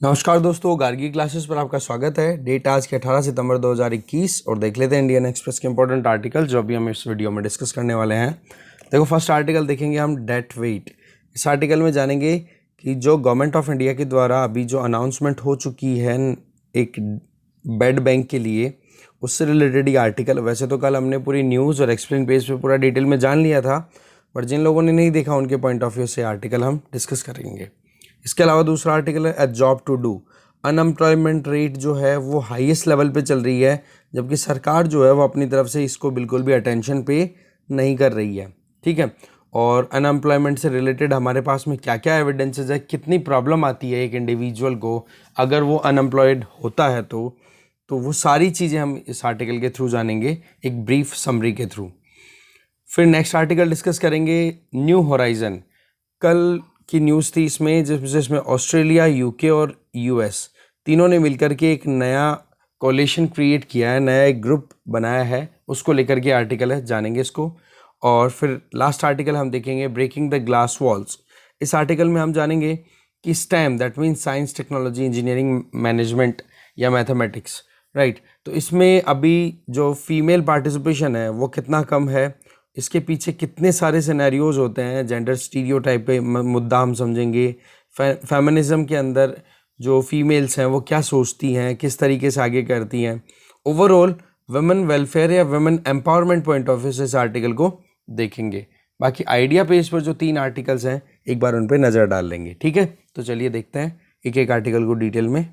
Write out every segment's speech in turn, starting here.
नमस्कार दोस्तों, गार्गी क्लासेस पर आपका स्वागत है। डेट आज के 18 सितंबर 2021 और देख लेते हैं इंडियन एक्सप्रेस के इंपॉर्टेंट आर्टिकल जो अभी हम इस वीडियो में डिस्कस करने वाले हैं। देखो, फर्स्ट आर्टिकल देखेंगे हम डेट वेट। इस आर्टिकल में जानेंगे कि जो गवर्नमेंट ऑफ इंडिया के द्वारा अभी जो अनाउंसमेंट हो चुकी है एक बेड बैंक के लिए, उससे रिलेटेड ये आर्टिकल। वैसे तो कल हमने पूरी न्यूज़ और एक्सप्लेन पेज पे पूरा डिटेल में जान लिया था, पर जिन लोगों ने नहीं देखा उनके पॉइंट ऑफ व्यू से आर्टिकल हम डिस्कस करेंगे। इसके अलावा दूसरा आर्टिकल है a job to do. Unemployment rate जो है वो हाईएस्ट लेवल पे चल रही है, जबकि सरकार जो है वो अपनी तरफ से इसको बिल्कुल भी अटेंशन पे नहीं कर रही है। ठीक है, और अनएम्प्लॉयमेंट से रिलेटेड हमारे पास में क्या क्या एविडेंसेस है, कितनी प्रॉब्लम आती है एक इंडिविजुअल को अगर वो अनएम्प्लॉयड होता है तो वो सारी चीज़ें हम इस आर्टिकल के थ्रू जानेंगे, एक ब्रीफ समरी के थ्रू। फिर नेक्स्ट आर्टिकल डिस्कस करेंगे न्यू होराइजन। कल की न्यूज़ थी इसमें जिसमें ऑस्ट्रेलिया, यूके और यूएस तीनों ने मिलकर के एक नया कोलिशन क्रिएट किया है, नया एक ग्रुप बनाया है, उसको लेकर के आर्टिकल है, जानेंगे इसको। और फिर लास्ट आर्टिकल हम देखेंगे ब्रेकिंग द ग्लास वॉल्स। इस आर्टिकल में हम जानेंगे कि stem that means science, technology, engineering, management या मैथमेटिक्स, राइट। तो इसमें अभी जो फीमेल पार्टिसिपेशन है वो कितना कम है, इसके पीछे कितने सारे सिनेरियोज होते हैं, जेंडर स्टीरियोटाइप पे मुद्दा हम समझेंगे। फेमिनिज्म के अंदर जो फीमेल्स हैं वो क्या सोचती हैं, किस तरीके से आगे करती हैं, ओवरऑल वुमेन वेलफेयर या women empowerment point of view से इस आर्टिकल को देखेंगे। बाकी आइडिया पेज पर जो 3 आर्टिकल्स हैं एक बार उन पर नज़र डाल लेंगे। ठीक है, तो चलिए देखते हैं एक एक आर्टिकल को डिटेल में।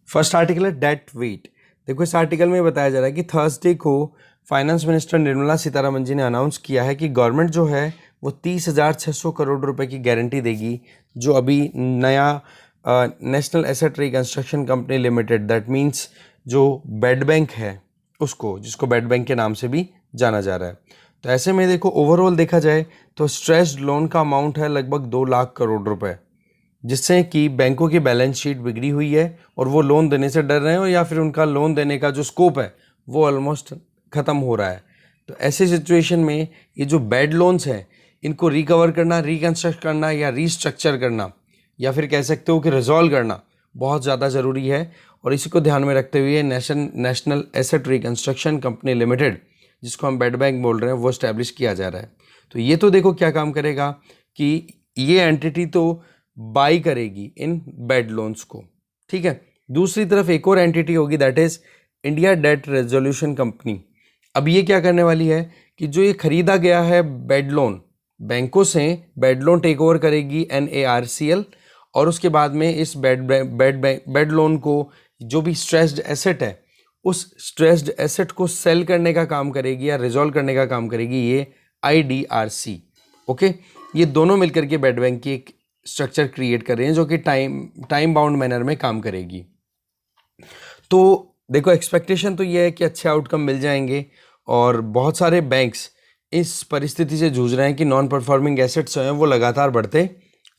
फर्स्ट आर्टिकल है डेट वेट। देखो, इस आर्टिकल में बताया जा रहा है कि थर्सडे को फाइनेंस मिनिस्टर निर्मला सीतारमन जी ने अनाउंस किया है कि गवर्नमेंट जो है वो 30,600 करोड़ रुपए की गारंटी देगी, जो अभी नया national asset reconstruction company limited, that means जो बेड बैंक है उसको, जिसको बेड बैंक के नाम से भी जाना जा रहा है। तो ऐसे में देखो, ओवरऑल देखा जाए तो स्ट्रेस्ड लोन का अमाउंट है लगभग 2 लाख करोड़ रुपए, जिससे कि बैंकों की बैलेंस शीट बिगड़ी हुई है और वो लोन देने से डर रहे हैं, और या फिर उनका लोन देने का जो स्कोप है वो ऑलमोस्ट ख़त्म हो रहा है। तो ऐसे सिचुएशन में ये जो बैड लोन्स हैं इनको रिकवर करना, रिकंस्ट्रक्ट करना या रीस्ट्रक्चर करना, या फिर कह सकते हो कि रिजॉल्व करना बहुत ज़्यादा ज़रूरी है। और इसी को ध्यान में रखते हुए national asset reconstruction company limited, जिसको हम बेड बैंक बोल रहे हैं, वो इस्टेब्लिश किया जा रहा है। तो ये तो देखो क्या काम करेगा कि ये एंटिटी तो बाई करेगी इन बेड लोन्स को। ठीक है, दूसरी तरफ एक और एंटिटी होगी, that is India debt resolution company. अब ये क्या करने वाली है कि जो ये खरीदा गया है बेड लोन बैंकों से, बेड लोन टेक ओवर करेगी NARCL, और उसके बाद में इस बेड लोन को, जो भी स्ट्रेस्ड एसेट है, उस स्ट्रेस्ड एसेट को सेल करने का काम करेगी या रिजॉल्व करने का काम करेगी ये IDRC। ओके, ये दोनों मिलकर के बेड बैंक की एक स्ट्रक्चर क्रिएट कर रहे हैं जो कि टाइम बाउंड मैनर में काम करेगी। तो देखो, एक्सपेक्टेशन तो ये है कि अच्छे आउटकम मिल जाएंगे, और बहुत सारे बैंक्स इस परिस्थिति से जूझ रहे हैं कि नॉन परफॉर्मिंग एसेट्स हैं वो लगातार बढ़ते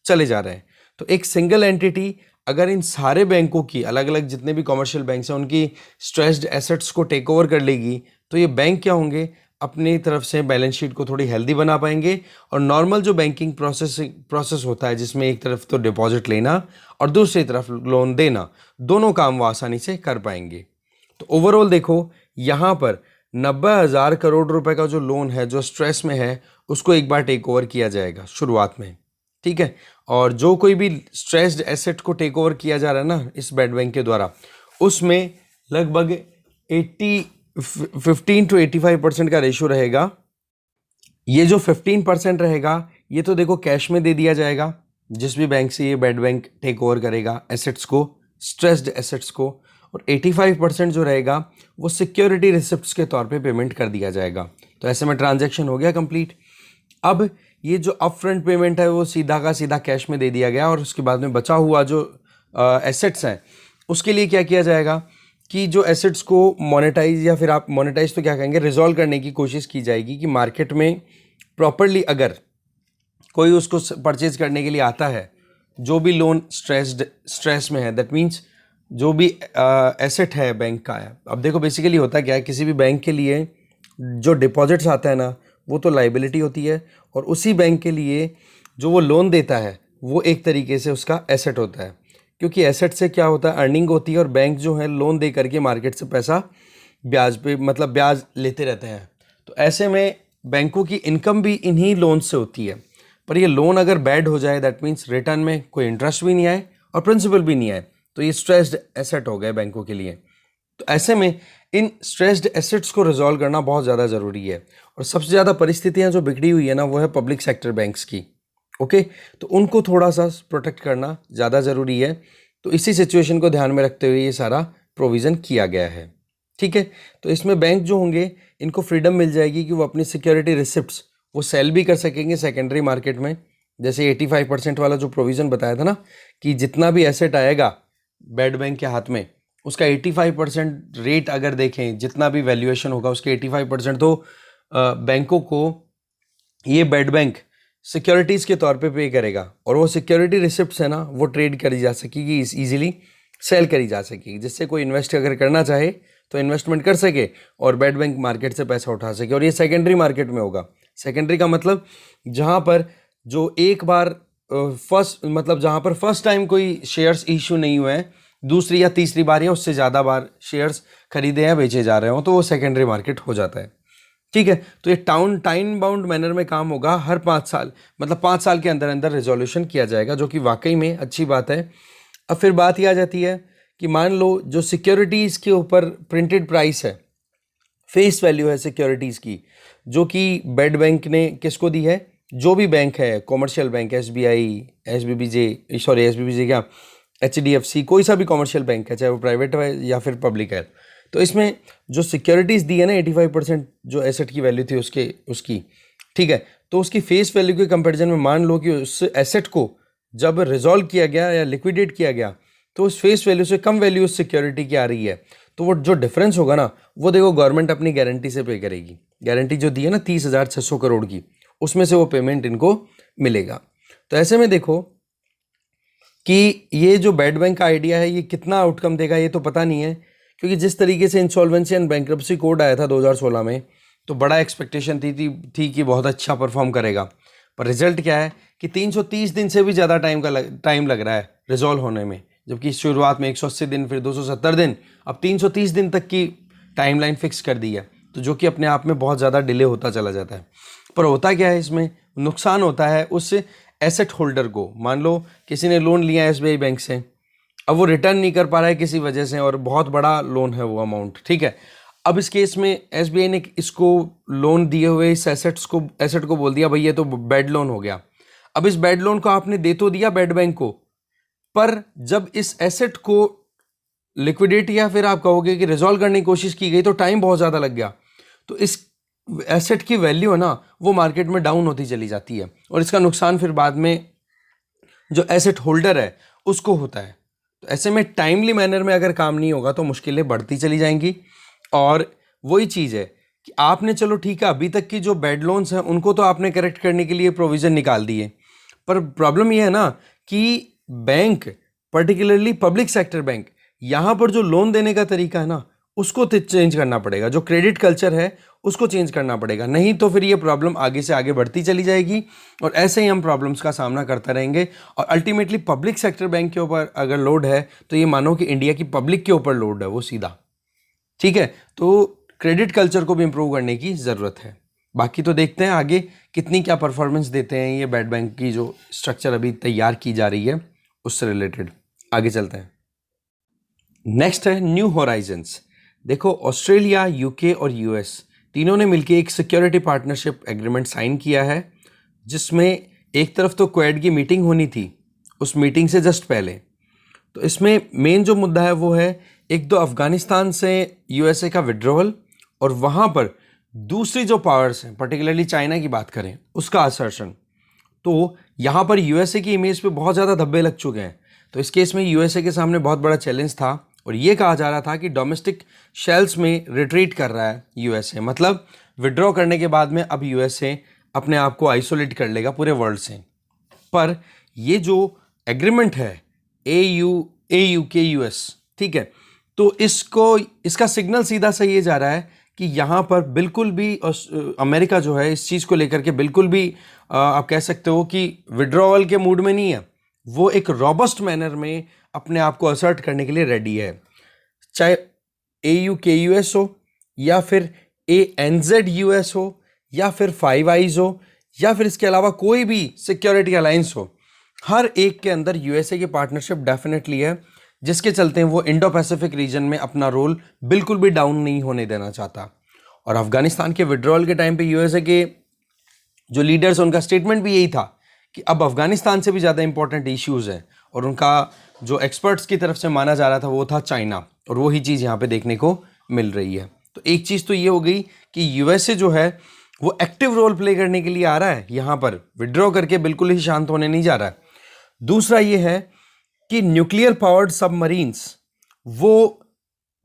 चले जा रहे हैं। तो एक सिंगल एंटिटी अगर इन सारे बैंकों की, अलग अलग जितने भी कमर्शियल बैंक्स हैं, उनकी स्ट्रेस्ड एसेट्स को टेक ओवर कर लेगी, तो ये बैंक क्या होंगे, अपनी तरफ से बैलेंस शीट को थोड़ी हेल्दी बना पाएंगे, और नॉर्मल जो बैंकिंग प्रोसेस होता है, जिसमें एक तरफ तो डिपॉजिट लेना और दूसरी तरफ लोन देना, दोनों काम वो आसानी से कर पाएंगे। तो ओवरऑल देखो, यहाँ पर 90,000 करोड़ रुपए का जो लोन है, जो स्ट्रेस में है, उसको एक बार टेक ओवर किया जाएगा शुरुआत में। ठीक है, और जो कोई भी स्ट्रेस्ड एसेट को टेक ओवर किया जा रहा है ना इस बेड बैंक के द्वारा, उसमें लगभग 15 to 85% का रेशियो रहेगा। ये जो 15% रहेगा, ये तो देखो कैश में दे दिया जाएगा जिस भी बैंक से ये बेड बैंक टेक ओवर करेगा एसेट्स को, स्ट्रेस्ड एसेट्स को, और 85% जो रहेगा वो सिक्योरिटी रिसिप्ट्स के तौर पे पेमेंट कर दिया जाएगा। तो ऐसे में ट्रांजैक्शन हो गया कंप्लीट। अब ये जो अपफ्रंट पेमेंट है वो सीधा का सीधा कैश में दे दिया गया, और उसके बाद में बचा हुआ जो एसेट्स हैं उसके लिए क्या किया जाएगा कि जो एसेट्स को मोनेटाइज, या फिर आप मोनेटाइज तो क्या कहेंगे, रिजॉल्व करने की कोशिश की जाएगी कि मार्केट में प्रॉपरली अगर कोई उसको परचेज करने के लिए आता है, जो भी लोन स्ट्रेस में है, दैट मीन्स जो भी एसेट है बैंक का है। अब देखो बेसिकली होता क्या है, किसी भी बैंक के लिए जो डिपॉजिट्स आता है ना वो तो लाइबिलिटी होती है, और उसी बैंक के लिए जो वो लोन देता है वो एक तरीके से उसका एसेट होता है। क्योंकि एसेट से क्या होता है, अर्निंग होती है, और बैंक जो है लोन दे करके मार्केट से पैसा ब्याज पे मतलब ब्याज लेते रहते हैं। तो ऐसे में बैंकों की इनकम भी इन्हीं लोन से होती है। पर ये लोन अगर बैड हो जाए, दैट मीन्स रिटर्न में कोई इंटरेस्ट भी नहीं आए और प्रिंसिपल भी नहीं आए, तो ये स्ट्रेस्ड एसेट हो गए बैंकों के लिए। तो ऐसे में इन स्ट्रेस्ड एसेट्स को रिजॉल्व करना बहुत ज़्यादा ज़रूरी है। और सबसे ज़्यादा परिस्थितियाँ जो बिगड़ी हुई है ना, वो है पब्लिक सेक्टर बैंक्स की। ओके, तो उनको थोड़ा सा प्रोटेक्ट करना ज़्यादा ज़रूरी है। तो इसी सिचुएशन को ध्यान में रखते हुए ये सारा प्रोविज़न किया गया है। ठीक है, तो इसमें बैंक जो होंगे इनको फ्रीडम मिल जाएगी कि वो अपनी सिक्योरिटी रिसिप्ट्स वो सेल भी कर सकेंगे सेकेंडरी मार्केट में। जैसे 85% वाला जो प्रोविज़न बताया था ना, कि जितना भी एसेट आएगा बैड बैंक के हाथ में, उसका 85% रेट अगर देखें, जितना भी वैल्यूएशन होगा उसके 85% तो बैंकों को ये बैड बैंक सिक्योरिटीज़ के तौर पे करेगा। और वो सिक्योरिटी रिसिप्ट्स है ना, वो ट्रेड करी जा सकेगी, ईजिली सेल करी जा सकेगी, जिससे कोई इन्वेस्ट अगर करना चाहे तो इन्वेस्टमेंट कर सके और बैड बैंक मार्केट से पैसा उठा सके। और ये सेकेंडरी मार्केट में होगा। सेकेंडरी का मतलब जहाँ पर जो एक बार जहाँ पर फर्स्ट टाइम कोई शेयर्स इशू नहीं हुए हैं, दूसरी या तीसरी बार या उससे ज़्यादा बार शेयर्स खरीदे या बेचे जा रहे हो, तो वो सेकेंडरी मार्केट हो जाता है। ठीक है, तो ये टाइम बाउंड मैनर में काम होगा। हर 5 साल मतलब 5 साल के अंदर अंदर रिजोल्यूशन किया जाएगा, जो कि वाकई में अच्छी बात है। अब फिर बात ही आ जाती है कि मान लो जो सिक्योरिटीज़ के ऊपर प्रिंटेड प्राइस है, फेस वैल्यू है सिक्योरिटीज़ की, जो कि बैड बैंक ने किसको दी है, जो भी बैंक है, कॉमर्शियल बैंक, SBI, SBBJ क्या, HDFC, कोई सा भी कॉमर्शियल बैंक है, चाहे वो प्राइवेट है या फिर पब्लिक है। तो इसमें जो सिक्योरिटीज़ दी है ना, 85% जो एसेट की वैल्यू थी उसकी, ठीक है, तो उसकी फेस वैल्यू के कंपैरिजन में मान लो कि उस एसेट को जब रिजॉल्व किया गया या लिक्विडेट किया गया, तो उस फेस वैल्यू से कम वैल्यू उस सिक्योरिटी की आ रही है, तो वो जो डिफरेंस होगा ना, वो देखो गवर्नमेंट अपनी गारंटी से पे करेगी। गारंटी जो दी है ना 30,600 करोड़ की, उसमें से वो पेमेंट इनको मिलेगा। तो ऐसे में देखो कि ये जो बैड बैंक का आइडिया है, ये कितना आउटकम देगा ये तो पता नहीं है, क्योंकि जिस तरीके से इंसॉल्वेंसी एंड बैंक्रप्सी कोड आया था 2016 में, तो बड़ा एक्सपेक्टेशन थी कि बहुत अच्छा परफॉर्म करेगा। पर रिजल्ट क्या है कि 330 दिन से भी ज़्यादा टाइम लग रहा है रिजॉल्व होने में, जबकि शुरुआत में 180 दिन, फिर 270 दिन, अब 330 दिन तक की टाइमलाइन फिक्स कर दी है। तो जो कि अपने आप में बहुत ज़्यादा डिले होता चला जाता है। पर होता क्या है, इसमें नुकसान होता है उस एसेट होल्डर को। मान लो किसी ने लोन लिया SBI बैंक से, अब वो रिटर्न नहीं कर पा रहा है किसी वजह से, और बहुत बड़ा लोन है वो अमाउंट, ठीक है। अब इस केस में SBI ने इसको लोन दिए हुए इस एसेट को बोल दिया भाई ये तो बैड लोन हो गया। अब इस बैड लोन को आपने दे तो दिया बैड बैंक को, पर जब इस एसेट को लिक्विडेट या फिर आप कहोगे कि रिजॉल्व करने की कोशिश की गई, तो टाइम बहुत ज़्यादा लग गया। तो इस एसेट की वैल्यू है ना, वो मार्केट में डाउन होती चली जाती है, और इसका नुकसान फिर बाद में जो एसेट होल्डर है उसको होता है। तो ऐसे में टाइमली मैनर में अगर काम नहीं होगा तो मुश्किलें बढ़ती चली जाएंगी। और वही चीज़ है कि आपने चलो ठीक है, अभी तक की जो बैड लोन्स हैं उनको तो आपने करेक्ट करने के लिए प्रोविज़न निकाल दिए, पर प्रॉब्लम ये है ना कि bank, particularly public sector bank, यहाँ पर जो लोन देने का तरीका है ना, उसको चेंज करना पड़ेगा। जो क्रेडिट कल्चर है उसको चेंज करना पड़ेगा, नहीं तो फिर ये प्रॉब्लम आगे से आगे बढ़ती चली जाएगी, और ऐसे ही हम प्रॉब्लम्स का सामना करते रहेंगे। और अल्टीमेटली पब्लिक सेक्टर बैंक के ऊपर अगर लोड है, तो ये मानो कि इंडिया की पब्लिक के ऊपर लोड है वो सीधा, ठीक है। तो क्रेडिट कल्चर को भी इम्प्रूव करने की ज़रूरत है। बाकी तो देखते हैं आगे कितनी क्या परफॉर्मेंस देते हैं ये बैड बैंक की जो स्ट्रक्चर अभी तैयार की जा रही है, उससे रिलेटेड आगे चलते हैं। नेक्स्ट है न्यू होराइजन्स। देखो, ऑस्ट्रेलिया, UK और US तीनों ने मिलकर एक सिक्योरिटी पार्टनरशिप एग्रीमेंट साइन किया है, जिसमें एक तरफ तो क्वेड की मीटिंग होनी थी, उस मीटिंग से जस्ट पहले तो इसमें मेन जो मुद्दा है वो है एक तो अफगानिस्तान से USA का विड्रॉवल, और वहाँ पर दूसरी जो पावर्स हैं, पर्टिकुलरली चाइना की बात करें, उसका असर्शन। तो यहाँ पर USA की इमेज पे बहुत ज़्यादा धब्बे लग चुके हैं। तो इस केस में USA के सामने बहुत बड़ा चैलेंज था, और ये कहा जा रहा था कि डोमेस्टिक शेल्स में रिट्रीट कर रहा है USA, मतलब विड्रॉ करने के बाद में अब USA अपने आप को आइसोलेट कर लेगा पूरे वर्ल्ड से। पर ये जो एग्रीमेंट है AUKUS, ठीक है, तो इसका सिग्नल सीधा सा ये जा रहा है कि यहाँ पर बिल्कुल भी अमेरिका जो है इस चीज़ को लेकर के बिल्कुल भी आप कह सकते हो कि विड्रॉवल के मूड में नहीं है। वो एक रॉबस्ट मैनर में अपने आप को असर्ट करने के लिए रेडी है, चाहे AUKUS हो या फिर ANZUS हो या फिर फाइव आइज हो या फिर इसके अलावा कोई भी सिक्योरिटी अलायंस हो। हर एक के अंदर यूएसए की पार्टनरशिप डेफिनेटली है, जिसके चलते वो इंडो पैसिफिक रीजन में अपना रोल बिल्कुल भी डाउन नहीं होने देना चाहता। और अफगानिस्तान के विड्रॉल के टाइम पे यूएसए के जो लीडर्स, उनका स्टेटमेंट भी यही था कि अब अफगानिस्तान से भी ज़्यादा इंपॉर्टेंट इश्यूज़ हैं, और उनका जो एक्सपर्ट्स की तरफ से माना जा रहा था वो था चाइना, और वही चीज़ यहाँ पे देखने को मिल रही है। तो एक चीज़ तो ये हो गई कि यूएसए जो है वो एक्टिव रोल प्ले करने के लिए आ रहा है, यहाँ पर विड्रॉ करके बिल्कुल ही शांत होने नहीं जा रहा है। दूसरा ये है कि न्यूक्लियर पावर्ड सबमरीन्स वो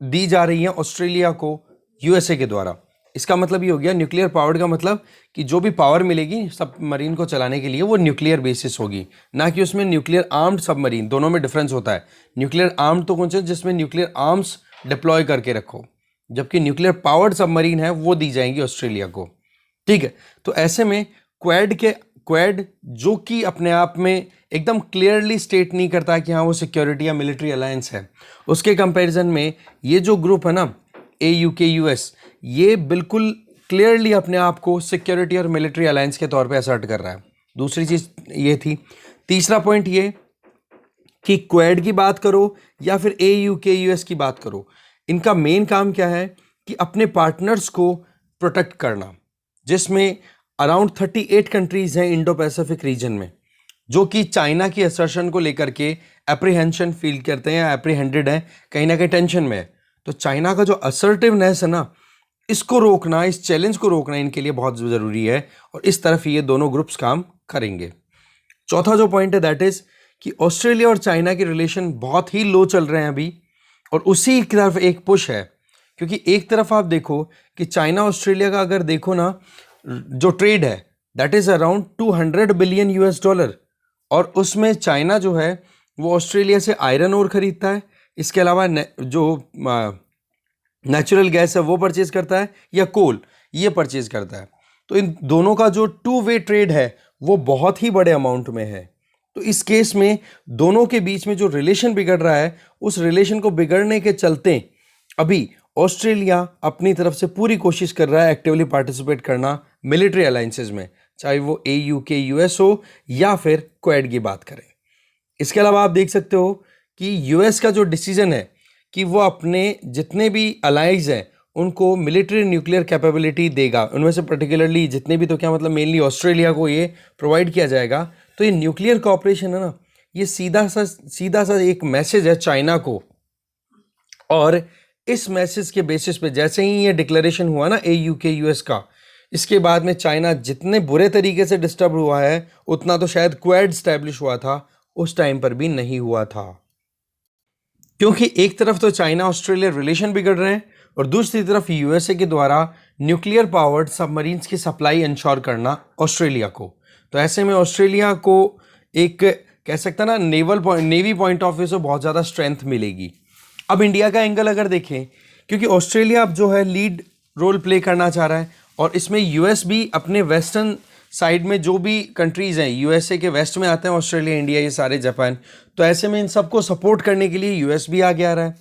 दी जा रही हैं ऑस्ट्रेलिया को यूएसए के द्वारा। इसका मतलब ये हो गया, न्यूक्लियर पावर्ड का मतलब कि जो भी पावर मिलेगी सबमरीन को चलाने के लिए वो न्यूक्लियर बेसिस होगी, ना कि उसमें न्यूक्लियर आर्म्ड सबमरीन। दोनों में डिफरेंस होता है। न्यूक्लियर आर्म्ड तो कौन सा, जिसमें न्यूक्लियर आर्म्स डिप्लॉय करके रखो, जबकि न्यूक्लियर पावर्ड सबमरीन है वो दी जाएंगी ऑस्ट्रेलिया को। ठीक है, तो ऐसे में क्वेड जो कि अपने आप में एकदम क्लियरली स्टेट नहीं करता कि हाँ वो सिक्योरिटी या मिलिट्री अलायंस है, उसके कंपैरिजन में ये जो ग्रुप है ना AUKUS, ये बिल्कुल क्लियरली अपने आप को सिक्योरिटी और मिलिट्री अलायंस के तौर पे असर्ट कर रहा है। दूसरी चीज़ ये थी। तीसरा पॉइंट ये कि क्वेड की बात करो या फिर AUKUS की बात करो, इनका मेन काम क्या है कि अपने पार्टनर्स को प्रोटेक्ट करना, जिसमें अराउंड 38 कंट्रीज हैं इंडो पैसिफिक रीजन में, जो कि चाइना की असर्शन को लेकर के एप्रीहेंशन फील करते हैं या एप्रीहेंडेड है, कहीं ना कहीं टेंशन में है। तो चाइना का जो असर्टिवनेस है ना, इसको रोकना, इस चैलेंज को रोकना इनके लिए बहुत ज़रूरी है, और इस तरफ ये दोनों ग्रुप्स काम करेंगे। चौथा जो पॉइंट है दैट इज़ कि ऑस्ट्रेलिया और चाइना के रिलेशन बहुत ही लो चल रहे हैं अभी, और उसी की तरफ एक पुश है। क्योंकि एक तरफ आप देखो कि चाइना ऑस्ट्रेलिया का अगर देखो ना, जो ट्रेड है दैट इज़ अराउंड $200 बिलियन, और उसमें चाइना जो है वो ऑस्ट्रेलिया से आयरन ओर खरीदता है, इसके अलावा जो नेचुरल गैस है वो परचेज करता है, या कोल ये परचेज करता है। तो इन दोनों का जो टू वे ट्रेड है वो बहुत ही बड़े अमाउंट में है। तो इस केस में दोनों के बीच में जो रिलेशन बिगड़ रहा है, उस रिलेशन को बिगड़ने के चलते अभी ऑस्ट्रेलिया अपनी तरफ से पूरी कोशिश कर रहा है एक्टिवली पार्टिसिपेट करना मिलिट्री अलायंसेज में, चाहे वो AUKUS हो या फिर क्वेड की बात करें। इसके अलावा आप देख सकते हो कि यूएस का जो डिसीजन है कि वो अपने जितने भी अलाइज हैं उनको मिलिट्री न्यूक्लियर कैपेबिलिटी देगा, उनमें से पर्टिकुलरली जितने भी, तो क्या मतलब मेनली ऑस्ट्रेलिया को ये प्रोवाइड किया जाएगा। तो ये न्यूक्लियर कॉपरेशन है ना, ये सीधा सा एक मैसेज है चाइना को, और इस मैसेज के बेसिस पे जैसे ही ये डिक्लेरेशन हुआ ना AUKUS का, इसके बाद में चाइना जितने बुरे तरीके से डिस्टर्ब हुआ है, उतना तो शायद क्वेड स्टैब्लिश हुआ था उस टाइम पर भी नहीं हुआ था। क्योंकि एक तरफ तो चाइना ऑस्ट्रेलिया रिलेशन बिगड़ रहे हैं, और दूसरी तरफ यूएसए के द्वारा न्यूक्लियर पावर्ड सबमरीन्स की सप्लाई इंश्योर करना ऑस्ट्रेलिया को। तो ऐसे में ऑस्ट्रेलिया को एक कह सकता ना नेवी पॉइंट ऑफ व्यू से बहुत ज़्यादा स्ट्रेंथ मिलेगी। अब इंडिया का एंगल अगर देखें, क्योंकि ऑस्ट्रेलिया अब जो है लीड रोल प्ले करना चाह रहा है, और इसमें यूएस भी अपने वेस्टर्न साइड में जो भी कंट्रीज़ हैं, यूएसए के वेस्ट में आते हैं ऑस्ट्रेलिया, इंडिया, ये सारे, जापान, तो ऐसे में इन सबको सपोर्ट करने के लिए यूएस भी आगे आ रहा है।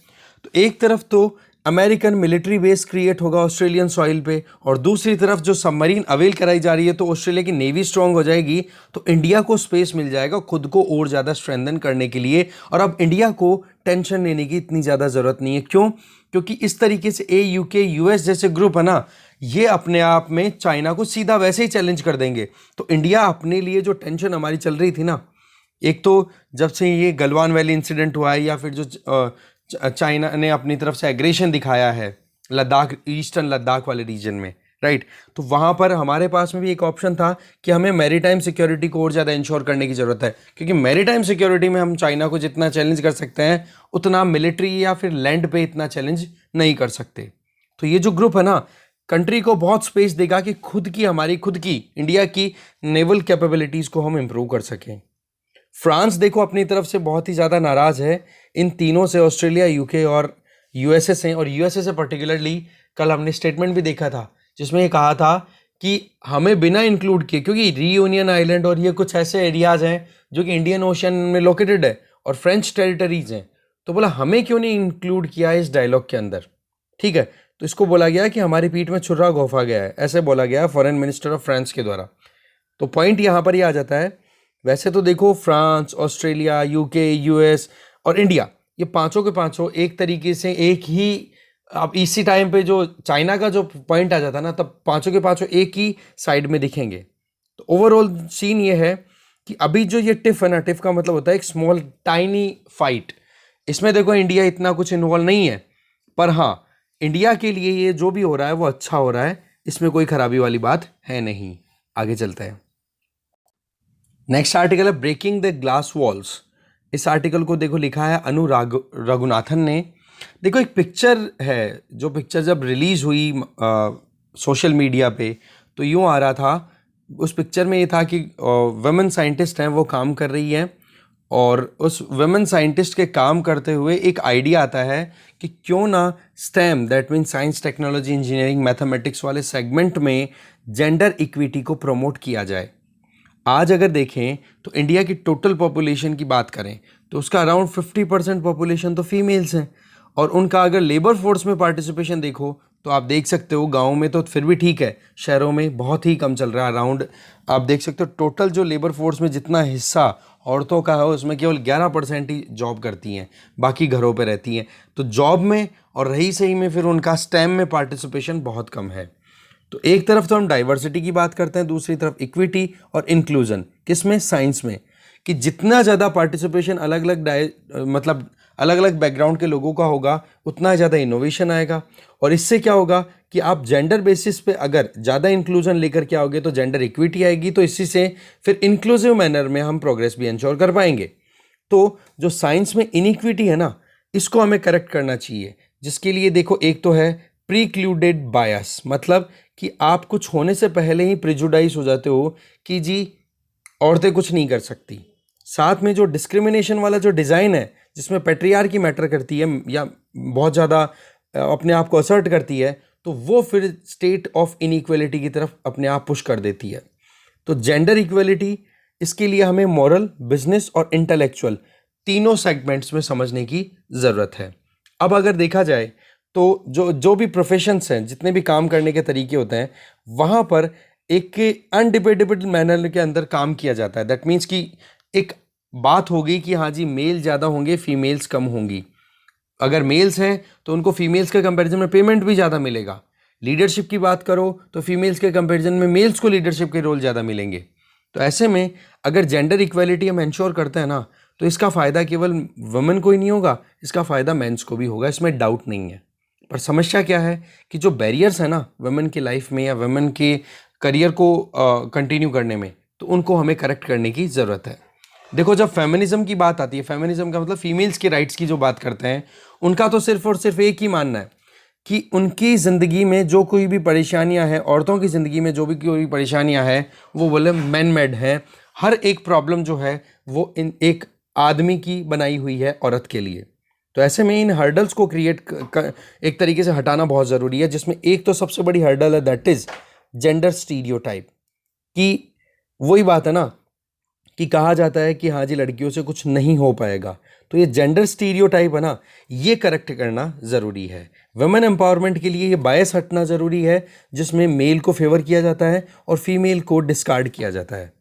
तो एक तरफ तो अमेरिकन मिलिट्री बेस क्रिएट होगा ऑस्ट्रेलियन सॉइल पे, और दूसरी तरफ जो सबमरीन अवेल कराई जा रही है, तो ऑस्ट्रेलिया की नेवी स्ट्रांग हो जाएगी, तो इंडिया को स्पेस मिल जाएगा खुद को और ज़्यादा स्ट्रेंथन करने के लिए। और अब इंडिया को टेंशन लेने की इतनी ज़्यादा ज़रूरत नहीं है। क्यों? क्योंकि इस तरीके से AUKUS जैसे ग्रुप है ना, ये अपने आप में चाइना को सीधा वैसे ही चैलेंज कर देंगे। तो इंडिया अपने लिए जो टेंशन हमारी चल रही थी ना, एक तो जब से ये गलवान वैली इंसिडेंट हुआ है, या फिर जो चाइना ने अपनी तरफ से एग्रेशन दिखाया है लद्दाख, ईस्टर्न लद्दाख वाले रीजन में, राइट, तो वहाँ पर हमारे पास में भी एक ऑप्शन था कि हमें मैरीटाइम सिक्योरिटी को और ज़्यादा इंश्योर करने की ज़रूरत है। क्योंकि मैरीटाइम सिक्योरिटी में हम चाइना को जितना चैलेंज कर सकते हैं, उतना मिलिट्री या फिर लैंड पे इतना चैलेंज नहीं कर सकते। तो ये जो ग्रुप है ना, कंट्री को बहुत स्पेस देगा कि हमारी खुद की इंडिया की नेवल कैपेबिलिटीज़ को हम इम्प्रूव कर सकें। फ्रांस देखो अपनी तरफ से बहुत ही ज़्यादा नाराज़ है इन तीनों से, ऑस्ट्रेलिया, UK और USA से। और USA से पर्टिकुलरली कल हमने स्टेटमेंट भी देखा था जिसमें ये कहा था कि हमें बिना इंक्लूड किए, क्योंकि रीयूनियन आइलैंड और ये कुछ ऐसे एरियाज़ हैं जो कि इंडियन ओशन में लोकेटेड है, और फ्रेंच टेरिटरीज हैं, तो बोला हमें क्यों नहीं इंक्लूड किया इस डायलॉग के अंदर, ठीक है। तो इसको बोला गया कि हमारी पीठ में छुरा घोंफा गया है, ऐसे बोला गया फॉरेन मिनिस्टर ऑफ फ्रांस के द्वारा। तो पॉइंट यहाँ पर ये आ जाता है, वैसे तो देखो फ्रांस, ऑस्ट्रेलिया, यूके, यूएस और इंडिया, ये पांचों के पांचों एक तरीके से एक ही, अब इसी टाइम पे जो चाइना का जो पॉइंट आ जाता है ना, तब पांचों के पांचों एक ही साइड में दिखेंगे। तो ओवरऑल सीन ये है कि अभी जो ये टिफ है ना, टिफ का मतलब होता है एक स्मॉल टाइनी फाइट, इसमें देखो इंडिया इतना कुछ इन्वॉल्व नहीं है, पर हाँ इंडिया के लिए ये जो भी हो रहा है वो अच्छा हो रहा है, इसमें कोई खराबी वाली बात है नहीं। आगे चलते हैं। नेक्स्ट आर्टिकल है ब्रेकिंग द ग्लास वॉल्स। इस आर्टिकल को देखो लिखा है अनुराग रघुनाथन ने। देखो एक पिक्चर है, जो पिक्चर जब रिलीज हुई सोशल मीडिया पे तो यूँ आ रहा था, उस पिक्चर में ये था कि वुमेन साइंटिस्ट हैं, वो काम कर रही हैं, और उस वुमेन साइंटिस्ट के काम करते हुए एक आइडिया आता है कि क्यों ना stem, that mean science, technology, engineering, mathematics वाले सेगमेंट में जेंडर इक्विटी को प्रमोट किया जाए। आज अगर देखें तो इंडिया की टोटल पॉपुलेशन की बात करें तो उसका अराउंड 50% पॉपुलेशन तो फीमेल्स हैं, और उनका अगर लेबर फोर्स में पार्टिसिपेशन देखो तो आप देख सकते हो गाँव में तो फिर भी ठीक है, शहरों में बहुत ही कम चल रहा है। अराउंड आप देख सकते हो टोटल जो लेबर फोर्स में जितना हिस्सा औरतों का है उसमें केवल 11% ही जॉब करती हैं, बाकी घरों पे रहती हैं। तो जॉब में और रही सही में फिर उनका स्टेम में पार्टिसिपेशन बहुत कम है। तो एक तरफ तो हम डाइवर्सिटी की बात करते हैं, दूसरी तरफ इक्विटी और इंक्लूजन, किसमें, साइंस में, कि जितना ज़्यादा पार्टिसिपेशन अलग अलग मतलब अलग अलग बैकग्राउंड के लोगों का होगा उतना ज़्यादा इनोवेशन आएगा, और इससे क्या होगा कि आप जेंडर बेसिस पे अगर ज़्यादा इंक्लूजन लेकर के आओगे तो जेंडर इक्विटी आएगी, तो इसी से फिर इंक्लूसिव मैनर में हम प्रोग्रेस भी इंश्योर कर पाएंगे। तो जो साइंस में इनइक्विटी है ना, इसको हमें करेक्ट करना चाहिए, जिसके लिए देखो एक तो है प्रीक्लूडेड बायस, मतलब कि आप कुछ होने से पहले ही प्रिजुडाइज हो जाते हो कि जी औरतें कुछ नहीं कर सकती। साथ में जो डिस्क्रिमिनेशन वाला जो डिज़ाइन है, जिसमें पेट्रियार्की मैटर करती है या बहुत ज़्यादा अपने आप को असर्ट करती है, तो वो फिर स्टेट ऑफ इनइक्वलिटी की तरफ अपने आप पुश कर देती है। तो जेंडर इक्वलिटी, इसके लिए हमें मॉरल, बिजनेस और इंटेलेक्चुअल तीनों सेगमेंट्स में समझने की ज़रूरत है। अब अगर देखा जाए तो जो भी प्रोफेशंस हैं, जितने भी काम करने के तरीके होते हैं, वहाँ पर एक अनडिबेटेबल मैनर के अंदर काम किया जाता है। दैट मीन्स कि एक बात होगी कि हाँ जी मेल ज़्यादा होंगे, फीमेल्स कम होंगी। अगर मेल्स हैं तो उनको फीमेल्स के कंपैरिजन में पेमेंट भी ज़्यादा मिलेगा। लीडरशिप की बात करो तो फीमेल्स के कंपैरिजन में मेल्स को लीडरशिप के रोल ज़्यादा मिलेंगे। तो ऐसे में अगर जेंडर इक्वालिटी हम इंश्योर करते हैं ना, तो इसका फ़ायदा केवल वुमेन को ही नहीं होगा, इसका फ़ायदा मेंस को भी होगा, इसमें डाउट नहीं है। पर समस्या क्या है कि जो बैरियर्स है ना वुमेन की लाइफ में या वुमेन के करियर को कंटिन्यू करने में, तो उनको हमें करेक्ट करने की ज़रूरत है। देखो जब फेमिनिज्म की बात आती है, फेमिनिज्म का मतलब फीमेल्स के राइट्स की जो बात करते हैं, उनका तो सिर्फ और सिर्फ एक ही मानना है कि उनकी ज़िंदगी में जो कोई भी परेशानियां हैं, औरतों की ज़िंदगी में जो भी कोई परेशानियां हैं, वो बोले मैन मेड हैं। हर एक प्रॉब्लम जो है वो इन एक आदमी की बनाई हुई है औरत के लिए। तो ऐसे में इन हर्डल्स को एक तरीके से हटाना बहुत ज़रूरी है, जिसमें एक तो सबसे बड़ी हर्डल है दैट इज़ जेंडर स्टीरियोटाइप। कि वही बात है ना कि कहा जाता है कि हाँ जी लड़कियों से कुछ नहीं हो पाएगा, तो ये जेंडर स्टीरियोटाइप है ना, ये करेक्ट करना ज़रूरी है। वुमेन एम्पावरमेंट के लिए ये बायस हटना ज़रूरी है, जिसमें मेल को फेवर किया जाता है और फीमेल को डिस्कार्ड किया जाता है।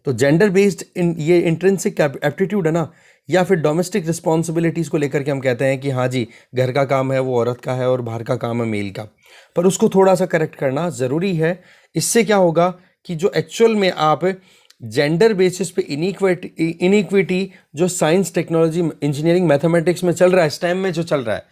तो जेंडर बेस्ड ये इंट्रिंसिक एप्टीट्यूड है ना, या फिर डोमेस्टिक रिस्पॉन्सिबिलिटीज़ को लेकर के हम कहते हैं कि हाँ जी घर का काम है वो औरत का है और बाहर का काम है मेल का, पर उसको थोड़ा सा करेक्ट करना ज़रूरी है। इससे क्या होगा कि जो एक्चुअल में आप जेंडर बेसिस पे इनइक्विटी जो साइंस, टेक्नोलॉजी, इंजीनियरिंग, मैथमेटिक्स में चल रहा है, स्टेम में जो चल रहा है,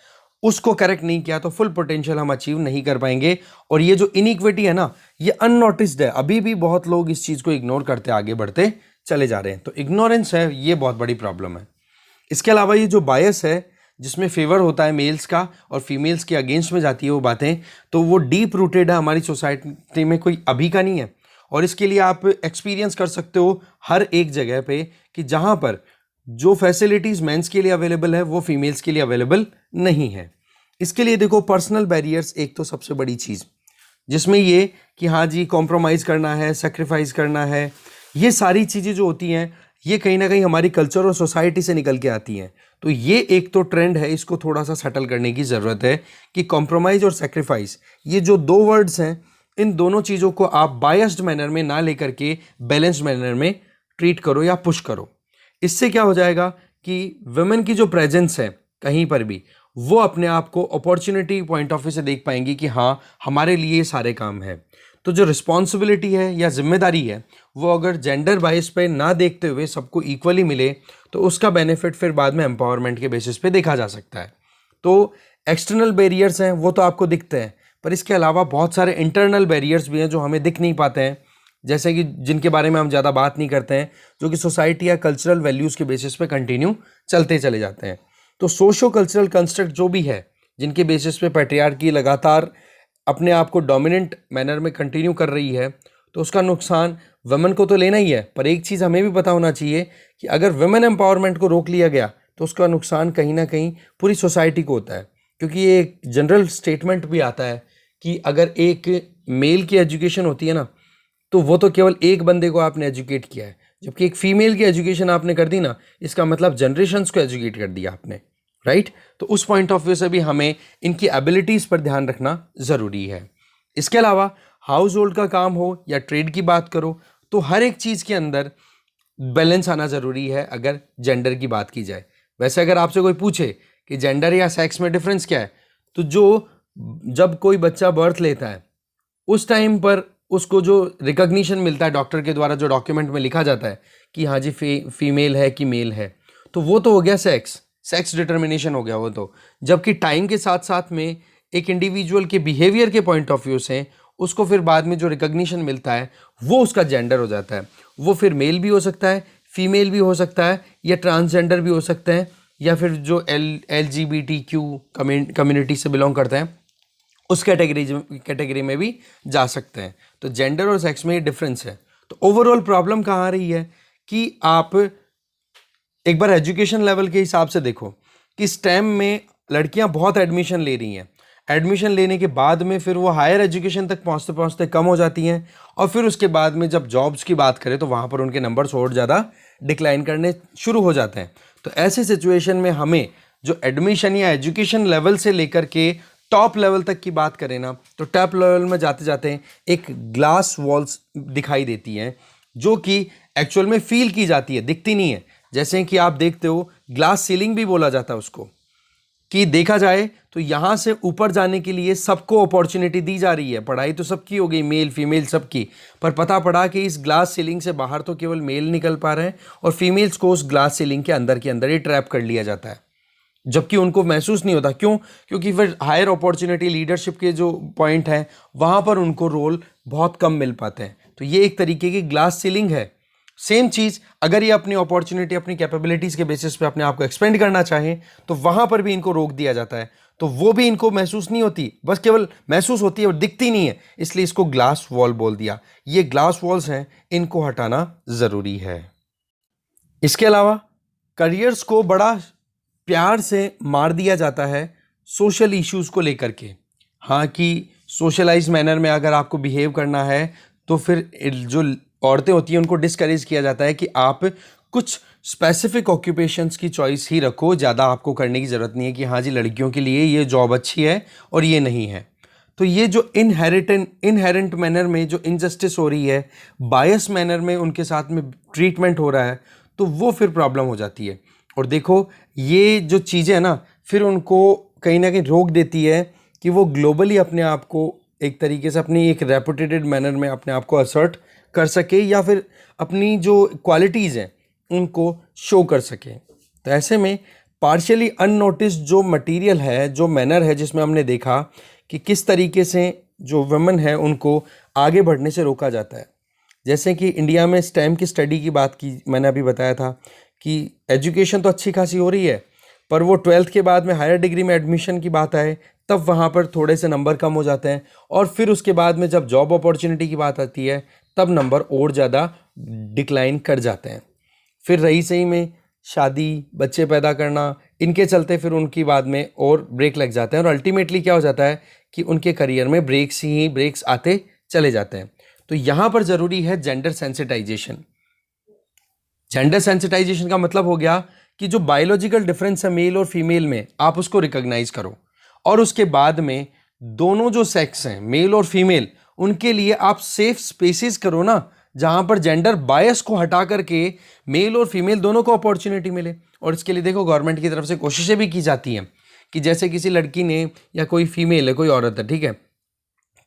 उसको करेक्ट नहीं किया तो फुल पोटेंशियल हम अचीव नहीं कर पाएंगे। और ये जो इनइक्विटी है ना, ये अननोटिस्ड है, अभी भी बहुत लोग इस चीज़ को इग्नोर करते आगे बढ़ते चले जा रहे हैं। तो इग्नोरेंस है, ये बहुत बड़ी प्रॉब्लम है। इसके अलावा ये जो बायस है जिसमें फेवर होता है मेल्स का और फीमेल्स के अगेंस्ट में जाती है वो बातें, तो वो डीप रूटेड है हमारी सोसाइटी में, कोई अभी का नहीं है। और इसके लिए आप एक्सपीरियंस कर सकते हो हर एक जगह पे कि जहाँ पर जो फैसिलिटीज़ मेंस के लिए अवेलेबल है वो फीमेल्स के लिए अवेलेबल नहीं है। इसके लिए देखो पर्सनल बैरियर्स एक तो सबसे बड़ी चीज़, जिसमें ये कि हाँ जी कॉम्प्रोमाइज़ करना है, सेक्रीफाइस करना है, ये सारी चीज़ें जो होती हैं ये कहीं ना कहीं हमारी कल्चर और सोसाइटी से निकल के आती हैं। तो ये एक तो ट्रेंड है, इसको थोड़ा सा सेटल करने की ज़रूरत है कि कॉम्प्रोमाइज़ और सेक्रीफाइस, ये जो दो वर्ड्स हैं, इन दोनों चीज़ों को आप बायस्ड मैनर में ना लेकर के बैलेंस्ड मैनर में ट्रीट करो या पुश करो। इससे क्या हो जाएगा कि वुमेन की जो प्रेजेंस है कहीं पर भी, वो अपने आप को अपॉर्चुनिटी पॉइंट ऑफ व्यू से देख पाएंगी कि हाँ, हमारे लिए ये सारे काम है। तो जो रिस्पॉन्सिबिलिटी है या जिम्मेदारी है, वो अगर जेंडर बाइस पे ना देखते हुए सबको इक्वली मिले, तो उसका बेनिफिट फिर बाद में एम्पावरमेंट के बेसिस पे देखा जा सकता है। तो एक्सटर्नल बैरियर्स हैं वो तो आपको दिखते हैं, पर इसके अलावा बहुत सारे इंटरनल बैरियर्स भी हैं जो हमें दिख नहीं पाते हैं, जैसे कि जिनके बारे में हम ज़्यादा बात नहीं करते हैं, जो कि सोसाइटी या कल्चरल वैल्यूज़ के बेसिस पे कंटिन्यू चलते चले जाते हैं। तो सोशो कल्चरल कंस्ट्रक्ट जो भी है, जिनके बेसिस पे पैट्रियार्की लगातार अपने आप को डोमिनेंट मैनर में कंटिन्यू कर रही है, तो उसका नुकसान वुमेन को तो लेना ही है। पर एक चीज़ हमें भी पता होना चाहिए कि अगर वुमेन एम्पावरमेंट को रोक लिया गया तो उसका नुकसान कहीं ना कहीं पूरी सोसाइटी को होता है, क्योंकि ये एक जनरल स्टेटमेंट भी आता है कि अगर एक मेल की एजुकेशन होती है ना, तो वो तो केवल एक बंदे को आपने एजुकेट किया है, जबकि एक फीमेल की एजुकेशन आपने कर दी ना, इसका मतलब जनरेशन्स को एजुकेट कर दिया आपने, राइट। तो उस पॉइंट ऑफ व्यू से भी हमें इनकी एबिलिटीज़ पर ध्यान रखना ज़रूरी है। इसके अलावा हाउस होल्ड का काम हो या ट्रेड की बात करो, तो हर एक चीज़ के अंदर बैलेंस आना ज़रूरी है अगर जेंडर की बात की जाए। वैसे अगर आपसे कोई पूछे कि जेंडर या सेक्स में डिफरेंस क्या है, तो जब कोई बच्चा बर्थ लेता है उस टाइम पर उसको जो रिकॉग्निशन मिलता है डॉक्टर के द्वारा, जो डॉक्यूमेंट में लिखा जाता है कि हाँ जी फीमेल है कि मेल है, तो वो तो हो गया सेक्स डिटर्मिनेशन हो गया वो तो। जबकि टाइम के साथ साथ में एक इंडिविजुअल के बिहेवियर के पॉइंट ऑफ व्यू से उसको फिर बाद में जो रिकॉग्निशन मिलता है वो उसका जेंडर हो जाता है। वो फिर मेल भी हो सकता है, फीमेल भी हो सकता है, या ट्रांसजेंडर भी हो सकते हैं, या फिर जो LGBTQ कम्युनिटी से बिलोंग करते हैं उस कैटेगरी में भी जा सकते हैं। तो जेंडर और सेक्स में ये डिफरेंस है। तो ओवरऑल प्रॉब्लम कहाँ आ रही है कि आप एक बार एजुकेशन लेवल के हिसाब से देखो कि स्टेम में लड़कियां बहुत एडमिशन ले रही हैं, एडमिशन लेने के बाद में फिर वो हायर एजुकेशन तक पहुंचते पहुंचते कम हो जाती हैं, और फिर उसके बाद में जब जॉब्स की बात करें तो वहाँ पर उनके नंबर्स और ज़्यादा डिक्लाइन करने शुरू हो जाते हैं। तो ऐसे सिचुएशन में हमें जो एडमिशन या एजुकेशन लेवल से लेकर के टॉप लेवल तक की बात करें ना, तो टॉप लेवल में जाते जाते एक ग्लास वॉल्स दिखाई देती हैं, जो कि एक्चुअल में फील की जाती है, दिखती नहीं है। जैसे कि आप देखते हो ग्लास सीलिंग भी बोला जाता है उसको, कि देखा जाए तो यहाँ से ऊपर जाने के लिए सबको अपॉर्चुनिटी दी जा रही है। पढ़ाई तो सबकी हो गई, मेल फीमेल सबकी, पर पता पड़ा कि इस ग्लास सीलिंग से बाहर तो केवल मेल निकल पा रहे हैं और फीमेल्स को उस ग्लास सीलिंग के अंदर ही ट्रैप कर लिया जाता है, जबकि उनको महसूस नहीं होता। क्यों? क्योंकि फिर हायर अपॉर्चुनिटी लीडरशिप के जो पॉइंट हैं वहाँ पर उनको रोल बहुत कम मिल पाते हैं। तो ये एक तरीके की ग्लास सीलिंग है। सेम चीज़ अगर ये अपनी अपॉर्चुनिटी, अपनी कैपेबिलिटीज़ के बेसिस पे अपने आप को एक्सपेंड करना चाहें, तो वहाँ पर भी इनको रोक दिया जाता है। तो वो भी इनको महसूस नहीं होती, बस केवल महसूस होती है और दिखती नहीं है, इसलिए इसको ग्लास वॉल बोल दिया। ये ग्लास वॉल्स हैं, इनको हटाना ज़रूरी है। इसके अलावा करियर्स को बड़ा प्यार से मार दिया जाता है सोशल इश्यूज़ को लेकर के। हाँ, कि सोशलाइज मैनर में अगर आपको बिहेव करना है तो फिर जो औरतें होती हैं उनको डिस्करेज किया जाता है कि आप कुछ स्पेसिफिक ऑक्यूपेशंस की चॉइस ही रखो, ज़्यादा आपको करने की ज़रूरत नहीं है कि हाँ जी लड़कियों के लिए ये जॉब अच्छी है और ये नहीं है। तो ये जो इनहेरेंट मैनर में जो इनजस्टिस हो रही है, बायस मैनर में उनके साथ में ट्रीटमेंट हो रहा है, तो वो फिर प्रॉब्लम हो जाती है। और देखो ये जो चीज़ें हैं ना, फिर उनको कहीं ना कहीं रोक देती है कि वो ग्लोबली अपने आप को एक तरीके से अपनी एक रेपुटेटेड मैनर में अपने आप को असर्ट कर सके, या फिर अपनी जो क्वालिटीज़ हैं उनको शो कर सके। तो ऐसे में पार्शियली अननोटिस्ड जो मटेरियल है, जो मैनर है, जिसमें हमने देखा कि किस तरीके से जो वुमेन है उनको आगे बढ़ने से रोका जाता है। जैसे कि इंडिया में स्टेम की स्टडी की बात की, मैंने अभी बताया था कि एजुकेशन तो अच्छी खासी हो रही है, पर वो 12th के बाद में हायर डिग्री में एडमिशन की बात आए तब वहाँ पर थोड़े से नंबर कम हो जाते हैं, और फिर उसके बाद में जब जॉब अपॉर्चुनिटी की बात आती है तब नंबर और ज़्यादा डिक्लाइन कर जाते हैं। फिर रही सही में शादी, बच्चे पैदा करना, इनके चलते फिर उनकी बाद में और ब्रेक लग जाते हैं, और अल्टीमेटली क्या हो जाता है कि उनके करियर में ब्रेक्स आते चले जाते हैं। तो यहाँ पर ज़रूरी है जेंडर सेंसिटाइजेशन। जेंडर सेंसिटाइजेशन का मतलब हो गया कि जो बायोलॉजिकल डिफरेंस है मेल और फीमेल में, आप उसको रिकॉग्नाइज करो, और उसके बाद में दोनों जो सेक्स हैं मेल और फीमेल, उनके लिए आप सेफ स्पेसेस करो ना, जहां पर जेंडर बायस को हटा करके मेल और फीमेल दोनों को अपॉर्चुनिटी मिले। और इसके लिए देखो गवर्नमेंट की तरफ से कोशिशें भी की जाती हैं कि जैसे किसी लड़की ने, या कोई फीमेल है, कोई औरत है, ठीक है,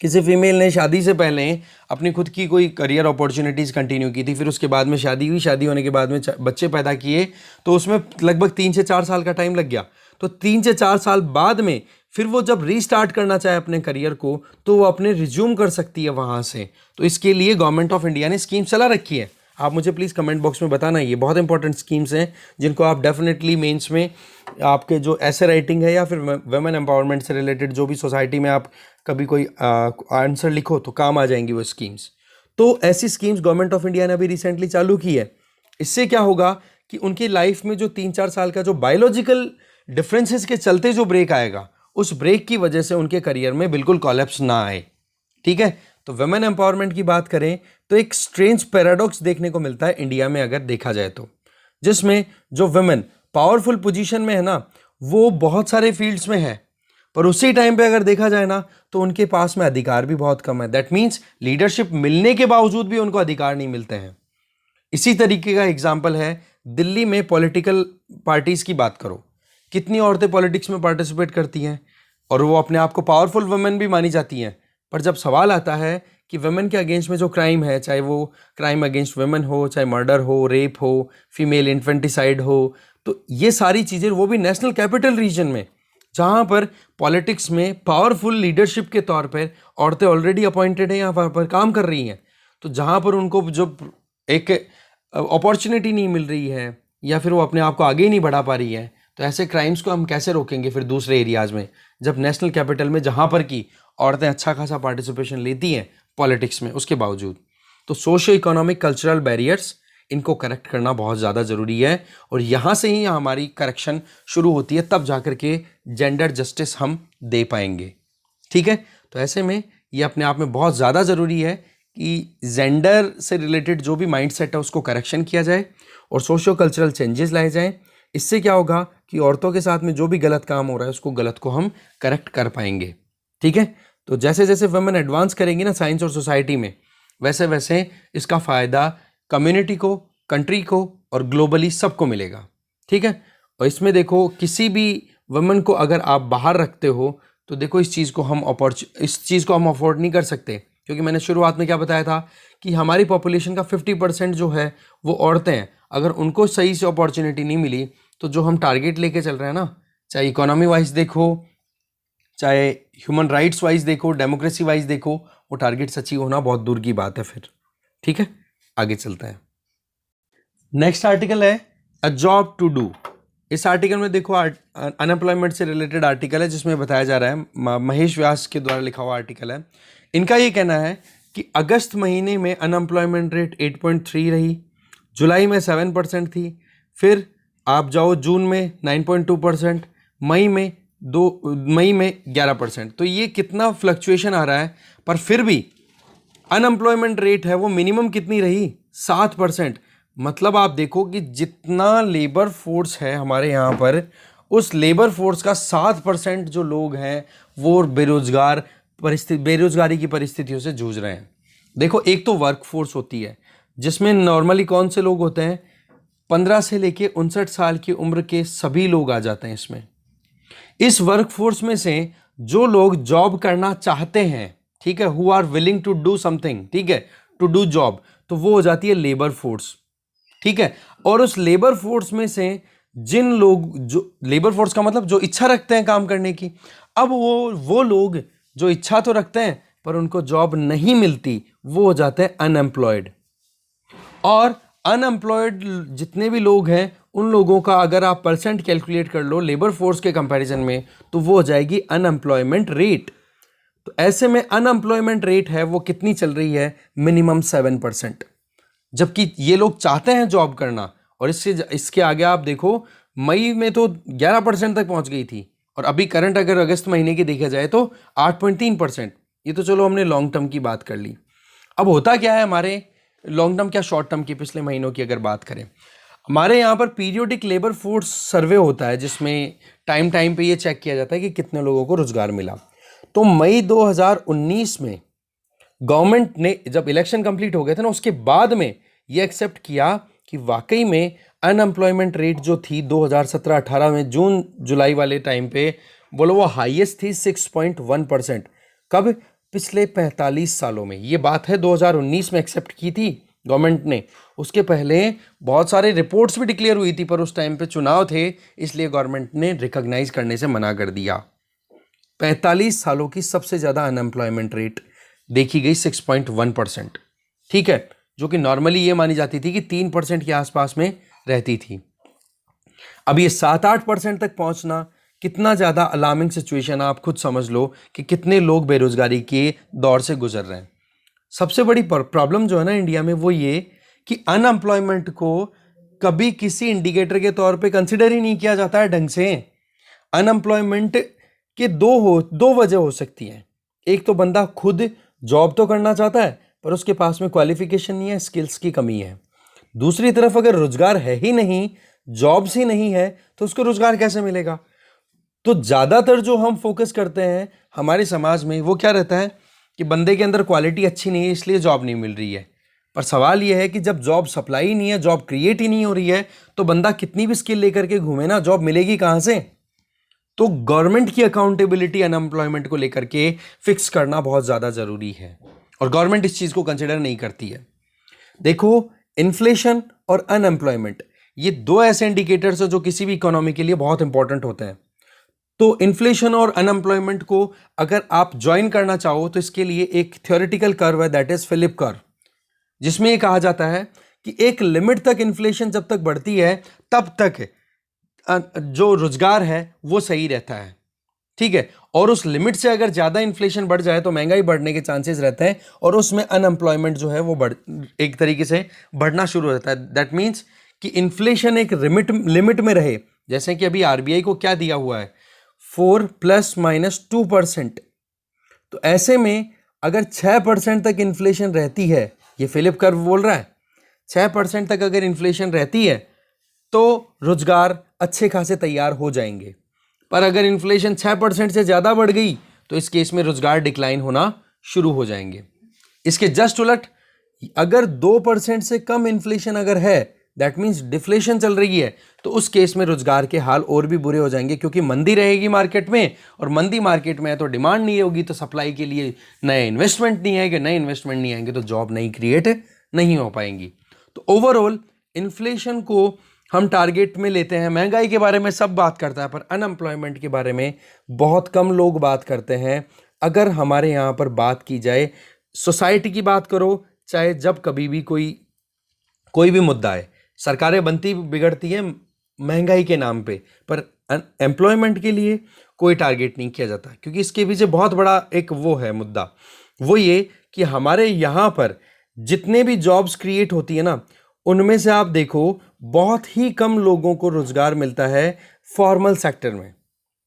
किसी फीमेल ने शादी से पहले अपनी खुद की कोई करियर अपॉर्चुनिटीज़ कंटिन्यू की थी, फिर उसके बाद में शादी हुई, शादी होने के बाद में बच्चे पैदा किए, तो उसमें लगभग 3 से 4 साल का टाइम लग गया। तो 3 से 4 साल बाद में फिर वो जब रीस्टार्ट करना चाहे अपने करियर को, तो वो अपने रिज्यूम कर सकती है वहाँ से। तो इसके लिए गवर्नमेंट ऑफ इंडिया ने स्कीम चला रखी है। आप मुझे प्लीज़ कमेंट बॉक्स में बताना, ये बहुत इंपॉर्टेंट स्कीम्स हैं जिनको आप डेफिनेटली मेंस में आपके जो ऐसे राइटिंग है या फिर वुमेन एम्पावरमेंट से रिलेटेड जो भी सोसाइटी में आप कभी कोई आंसर लिखो तो काम आ जाएंगी वो स्कीम्स। तो ऐसी स्कीम्स गवर्नमेंट ऑफ इंडिया ने अभी रिसेंटली चालू की है। इससे क्या होगा कि उनकी लाइफ में जो 3-4 साल का जो बायोलॉजिकल डिफरेंसेस के चलते जो ब्रेक आएगा, उस ब्रेक की वजह से उनके करियर में बिल्कुल कॉलेप्स ना आए। ठीक है, तो वुमेन एम्पावरमेंट की बात करें तो एक स्ट्रेंज पैराडॉक्स देखने को मिलता है इंडिया में अगर देखा जाए तो, जिसमें जो वुमेन पावरफुल पोजीशन में है ना, वो बहुत सारे फील्ड्स में है, पर उसी टाइम पे अगर देखा जाए ना तो उनके पास में अधिकार भी बहुत कम है। दैट मीन्स लीडरशिप मिलने के बावजूद भी उनको अधिकार नहीं मिलते हैं। इसी तरीके का एग्जाम्पल है दिल्ली में पॉलिटिकल पार्टीज की बात करो, कितनी औरतें पॉलिटिक्स में पार्टिसिपेट करती हैं और वो अपने आप को पावरफुल वुमेन भी मानी जाती हैं, पर जब सवाल आता है कि वुमेन के अगेंस्ट में जो क्राइम है, चाहे वो क्राइम अगेंस्ट वुमेन हो, चाहे मर्डर हो, रेप हो, फीमेल इन्फेंटिसाइड हो, तो ये सारी चीज़ें, वो भी नेशनल कैपिटल रीजन में, जहाँ पर पॉलिटिक्स में पावरफुल लीडरशिप के तौर पर औरतें ऑलरेडी अपॉइंटेड हैं, यहाँ पर काम कर रही हैं, तो जहाँ पर उनको जो एक अपॉर्चुनिटी नहीं मिल रही है या फिर वो अपने आप को आगे ही नहीं बढ़ा पा रही है, तो ऐसे क्राइम्स को हम कैसे रोकेंगे फिर दूसरे एरियाज़ में, जब नेशनल कैपिटल में जहाँ पर की औरतें अच्छा खासा पार्टिसिपेशन लेती हैं पॉलिटिक्स में उसके बावजूद। तो सोशियो इकोनॉमिक कल्चरल बैरियर्स, इनको करेक्ट करना बहुत ज़्यादा ज़रूरी है, और यहाँ से ही हमारी करेक्शन शुरू होती है, तब जाकर के जेंडर जस्टिस हम दे पाएंगे। ठीक है, तो ऐसे में ये अपने आप में बहुत ज़्यादा ज़रूरी है कि जेंडर से रिलेटेड जो भी माइंडसेट है उसको करेक्शन किया जाए और सोशियो कल्चरल चेंजेस लाए जाएं। इससे क्या होगा कि औरतों के साथ में जो भी गलत काम हो रहा है उसको गलत को हम करेक्ट कर पाएंगे। ठीक है, तो जैसे जैसे वुमेन एडवांस करेंगी ना साइंस और सोसाइटी में, वैसे वैसे इसका फ़ायदा कम्युनिटी को, कंट्री को और ग्लोबली सबको मिलेगा। ठीक है, और इसमें देखो किसी भी वुमेन को अगर आप बाहर रखते हो तो देखो इस चीज़ को हम अफोर्ड नहीं कर सकते, क्योंकि मैंने शुरुआत में क्या बताया था कि हमारी पॉपुलेशन का 50% जो है वो औरतें हैं। अगर उनको सही से अपॉर्चुनिटी नहीं मिली तो जो हम टारगेट लेके चल रहे हैं ना, चाहे इकोनॉमी वाइज देखो, चाहे ह्यूमन राइट्स वाइज देखो, डेमोक्रेसी वाइज देखो, वो टारगेट अचीव होना बहुत दूर की बात है फिर। ठीक है, आगे चलते हैं। नेक्स्ट आर्टिकल है अ जॉब टू डू। इस आर्टिकल में देखो अनएम्प्लॉयमेंट से रिलेटेड आर्टिकल है, जिसमें बताया जा रहा है, महेश व्यास के द्वारा लिखा हुआ आर्टिकल है। इनका ये कहना है कि अगस्त महीने में अनएम्प्लॉयमेंट रेट 8.3 रही, जुलाई में 7% थी, फिर आप जाओ जून में 9.2%, मई में 11%। तो ये कितना फ्लक्चुएशन आ रहा है, पर फिर भी अनएम्प्लॉयमेंट रेट है वो मिनिमम कितनी रही, 7%। मतलब आप देखो कि जितना लेबर फोर्स है हमारे यहाँ पर, उस लेबर फोर्स का 7% जो लोग हैं वो बेरोजगारी की परिस्थितियों से जूझ रहे हैं। देखो, एक तो वर्क फोर्स होती है जिसमें नॉर्मली कौन से लोग होते हैं, 15 से लेके 59 साल की उम्र के सभी लोग आ जाते हैं इसमें। इस वर्क फोर्स में से जो लोग जॉब करना चाहते हैं, ठीक है, who are willing to do something, ठीक है, टू डू जॉब, तो वो हो जाती है लेबर फोर्स। ठीक है, और उस लेबर फोर्स में से जिन लोग, जो लेबर फोर्स का मतलब जो इच्छा रखते हैं काम करने की, अब वो लोग जो इच्छा तो रखते हैं पर उनको जॉब नहीं मिलती, वो हो जाते हैं अनएम्प्लॉयड। और अनएम्प्लॉयड जितने भी लोग हैं उन लोगों का अगर आप परसेंट कैलकुलेट कर लो लेबर फोर्स के कंपैरिजन में, तो वो हो जाएगी अनएम्प्लॉयमेंट रेट। तो ऐसे में अनएम्प्लॉयमेंट रेट है वो कितनी चल रही है, मिनिमम 7%, जबकि ये लोग चाहते हैं जॉब करना। और इसके आगे आप देखो, मई में तो 11% तक पहुंच गई थी, और अभी करंट अगर अगस्त महीने की देखा जाए तो 8.3%। ये तो चलो हमने लॉन्ग टर्म की बात कर ली। अब होता क्या है हमारे लॉन्ग टर्म, क्या शॉर्ट टर्म की, पिछले महीनों की अगर बात करें, हमारे यहाँ पर पीरियोडिक लेबर फोर्स सर्वे होता है जिसमें टाइम टाइम पे ये चेक किया जाता है कि कितने लोगों को रोजगार मिला। तो मई 2019 में गवर्नमेंट ने जब इलेक्शन कंप्लीट हो गए थे ना, उसके बाद में ये एक्सेप्ट किया कि वाकई में अनएम्प्लॉयमेंट रेट जो थी 2017-18 में जून जुलाई वाले टाइम पे, बोलो वो हाईएस्ट थी 6.1%। कब? पिछले 45 सालों में। ये बात है 2019 में एक्सेप्ट की थी गवर्नमेंट ने। उसके पहले बहुत सारे रिपोर्ट्स भी डिक्लेयर हुई थी, पर उस टाइम पे चुनाव थे, इसलिए गवर्नमेंट ने रिकॉग्नाइज करने से मना कर दिया। 45 सालों की सबसे ज़्यादा अनएम्प्लॉयमेंट रेट देखी गई 6.1%, ठीक है, जो कि नॉर्मली ये मानी जाती थी कि 3% के आसपास में रहती थी। अब ये 7-8% तक पहुंचना कितना ज़्यादा अलार्मिंग सिचुएशन है, आप खुद समझ लो कि कितने लोग बेरोजगारी के दौर से गुजर रहे हैं। सबसे बड़ी प्रॉब्लम जो है ना इंडिया में, वो ये कि अनएम्प्लॉयमेंट को कभी किसी इंडिकेटर के तौर पे कंसिडर ही नहीं किया जाता है ढंग से। अनएम्प्लॉयमेंट के दो वजह हो सकती हैं। एक तो बंदा खुद जॉब तो करना चाहता है, पर उसके पास में क्वालिफिकेशन नहीं है, स्किल्स की कमी है। दूसरी तरफ अगर रोजगार है ही नहीं, जॉब्स ही नहीं है, तो उसको रोजगार कैसे मिलेगा? तो ज्यादातर जो हम फोकस करते हैं हमारे समाज में, वो क्या रहता है कि बंदे के अंदर क्वालिटी अच्छी नहीं है इसलिए जॉब नहीं मिल रही है। पर सवाल यह है कि जब जॉब सप्लाई नहीं है, जॉब क्रिएट ही नहीं हो रही है, तो बंदा कितनी भी स्किल लेकर के घूमे ना, जॉब मिलेगी कहां से? तो गवर्नमेंट की अकाउंटेबिलिटी अनएम्प्लॉयमेंट को लेकर के फिक्स करना बहुत ज़्यादा ज़रूरी है, और गवर्नमेंट इस चीज़ को कंसिडर नहीं करती है। देखो, इन्फ्लेशन और अनएम्प्लॉयमेंट ये दो ऐसे इंडिकेटर्स हैं जो किसी भी इकोनॉमी के लिए बहुत इंपॉर्टेंट होते हैं। तो इन्फ्लेशन और अनएम्प्लॉयमेंट को अगर आप ज्वाइन करना चाहो तो इसके लिए एक थ्योरेटिकल कर्व है, दैट इज फिलिप कर्व, जिसमें यह कहा जाता है कि एक लिमिट तक इन्फ्लेशन जब तक बढ़ती है तब तक जो रोजगार है वो सही रहता है, ठीक है। और उस लिमिट से अगर ज्यादा इन्फ्लेशन बढ़ जाए तो महंगाई बढ़ने के चांसेस रहते हैं, और उसमें अनएम्प्लॉयमेंट जो है वो एक तरीके से बढ़ना शुरू हो जाता है। दैट मीन्स कि इन्फ्लेशन एक लिमिट में रहे। जैसे कि अभी आरबीआई को क्या दिया हुआ है, 4 ± 2%। तो ऐसे में अगर 6% तक इन्फ्लेशन रहती है, ये फिलिप कर्व बोल रहा है, 6% तक अगर इन्फ्लेशन रहती है तो रोजगार अच्छे खासे तैयार हो जाएंगे। पर अगर इन्फ्लेशन 6% से ज़्यादा बढ़ गई तो इस केस में रोजगार डिक्लाइन होना शुरू हो जाएंगे। इसके जस्ट उलट, अगर 2% से कम इन्फ्लेशन अगर है, दैट मीन्स डिफ्लेशन चल रही है, तो उस केस में रोजगार के हाल और भी बुरे हो जाएंगे, क्योंकि मंदी रहेगी मार्केट में, और मंदी मार्केट में है तो डिमांड नहीं होगी, तो सप्लाई के लिए नए इन्वेस्टमेंट नहीं आएंगे, नए इन्वेस्टमेंट नहीं आएंगे तो जॉब नहीं क्रिएट नहीं हो पाएंगी। तो ओवरऑल इन्फ्लेशन को हम टारगेट में लेते हैं। महंगाई के बारे में सब बात करता है, पर अनएम्प्लॉयमेंट के बारे में बहुत कम लोग बात करते हैं। अगर हमारे यहाँ पर बात की जाए, सोसाइटी की बात करो, चाहे जब कभी भी कोई भी मुद्दा है, सरकारें बनती बिगड़ती हैं महंगाई के नाम पे, पर एम्प्लॉयमेंट के लिए कोई टारगेट नहीं किया जाता, क्योंकि इसके पीछे बहुत बड़ा एक वो है मुद्दा, वो ये कि हमारे यहाँ पर जितने भी जॉब्स क्रिएट होती है ना, उनमें से आप देखो बहुत ही कम लोगों को रोजगार मिलता है फॉर्मल सेक्टर में,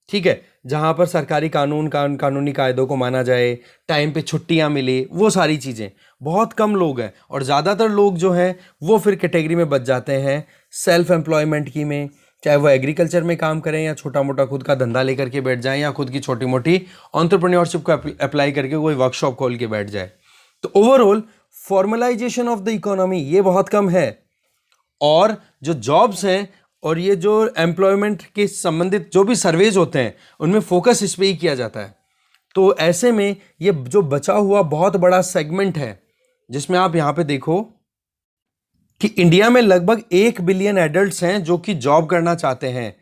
ठीक है, जहां पर सरकारी कानूनी कायदों को माना जाए, टाइम पे छुट्टियां मिले, वो सारी चीजें बहुत कम लोग हैं। और ज्यादातर लोग जो हैं वो फिर कैटेगरी में बच जाते हैं सेल्फ एम्प्लॉयमेंट की में, चाहे वो एग्रीकल्चर में काम करें या छोटा मोटा खुद का धंधा लेकर के बैठ जाएं, या खुद की छोटी मोटी एंटरप्रेन्योरशिप को अप्लाई करके कोई वर्कशॉप खोल के बैठ जाए। तो overall formalisation of the economy ये बहुत कम है, और जो जॉब्स हैं और ये जो एम्प्लॉयमेंट के संबंधित जो भी सर्वेज होते हैं उनमें फोकस इस पे ही किया जाता है। तो ऐसे में ये जो बचा हुआ बहुत बड़ा सेगमेंट है, जिसमें आप यहाँ पे देखो कि इंडिया में लगभग 1 बिलियन एडल्ट्स हैं जो कि जॉब करना चाहते हैं,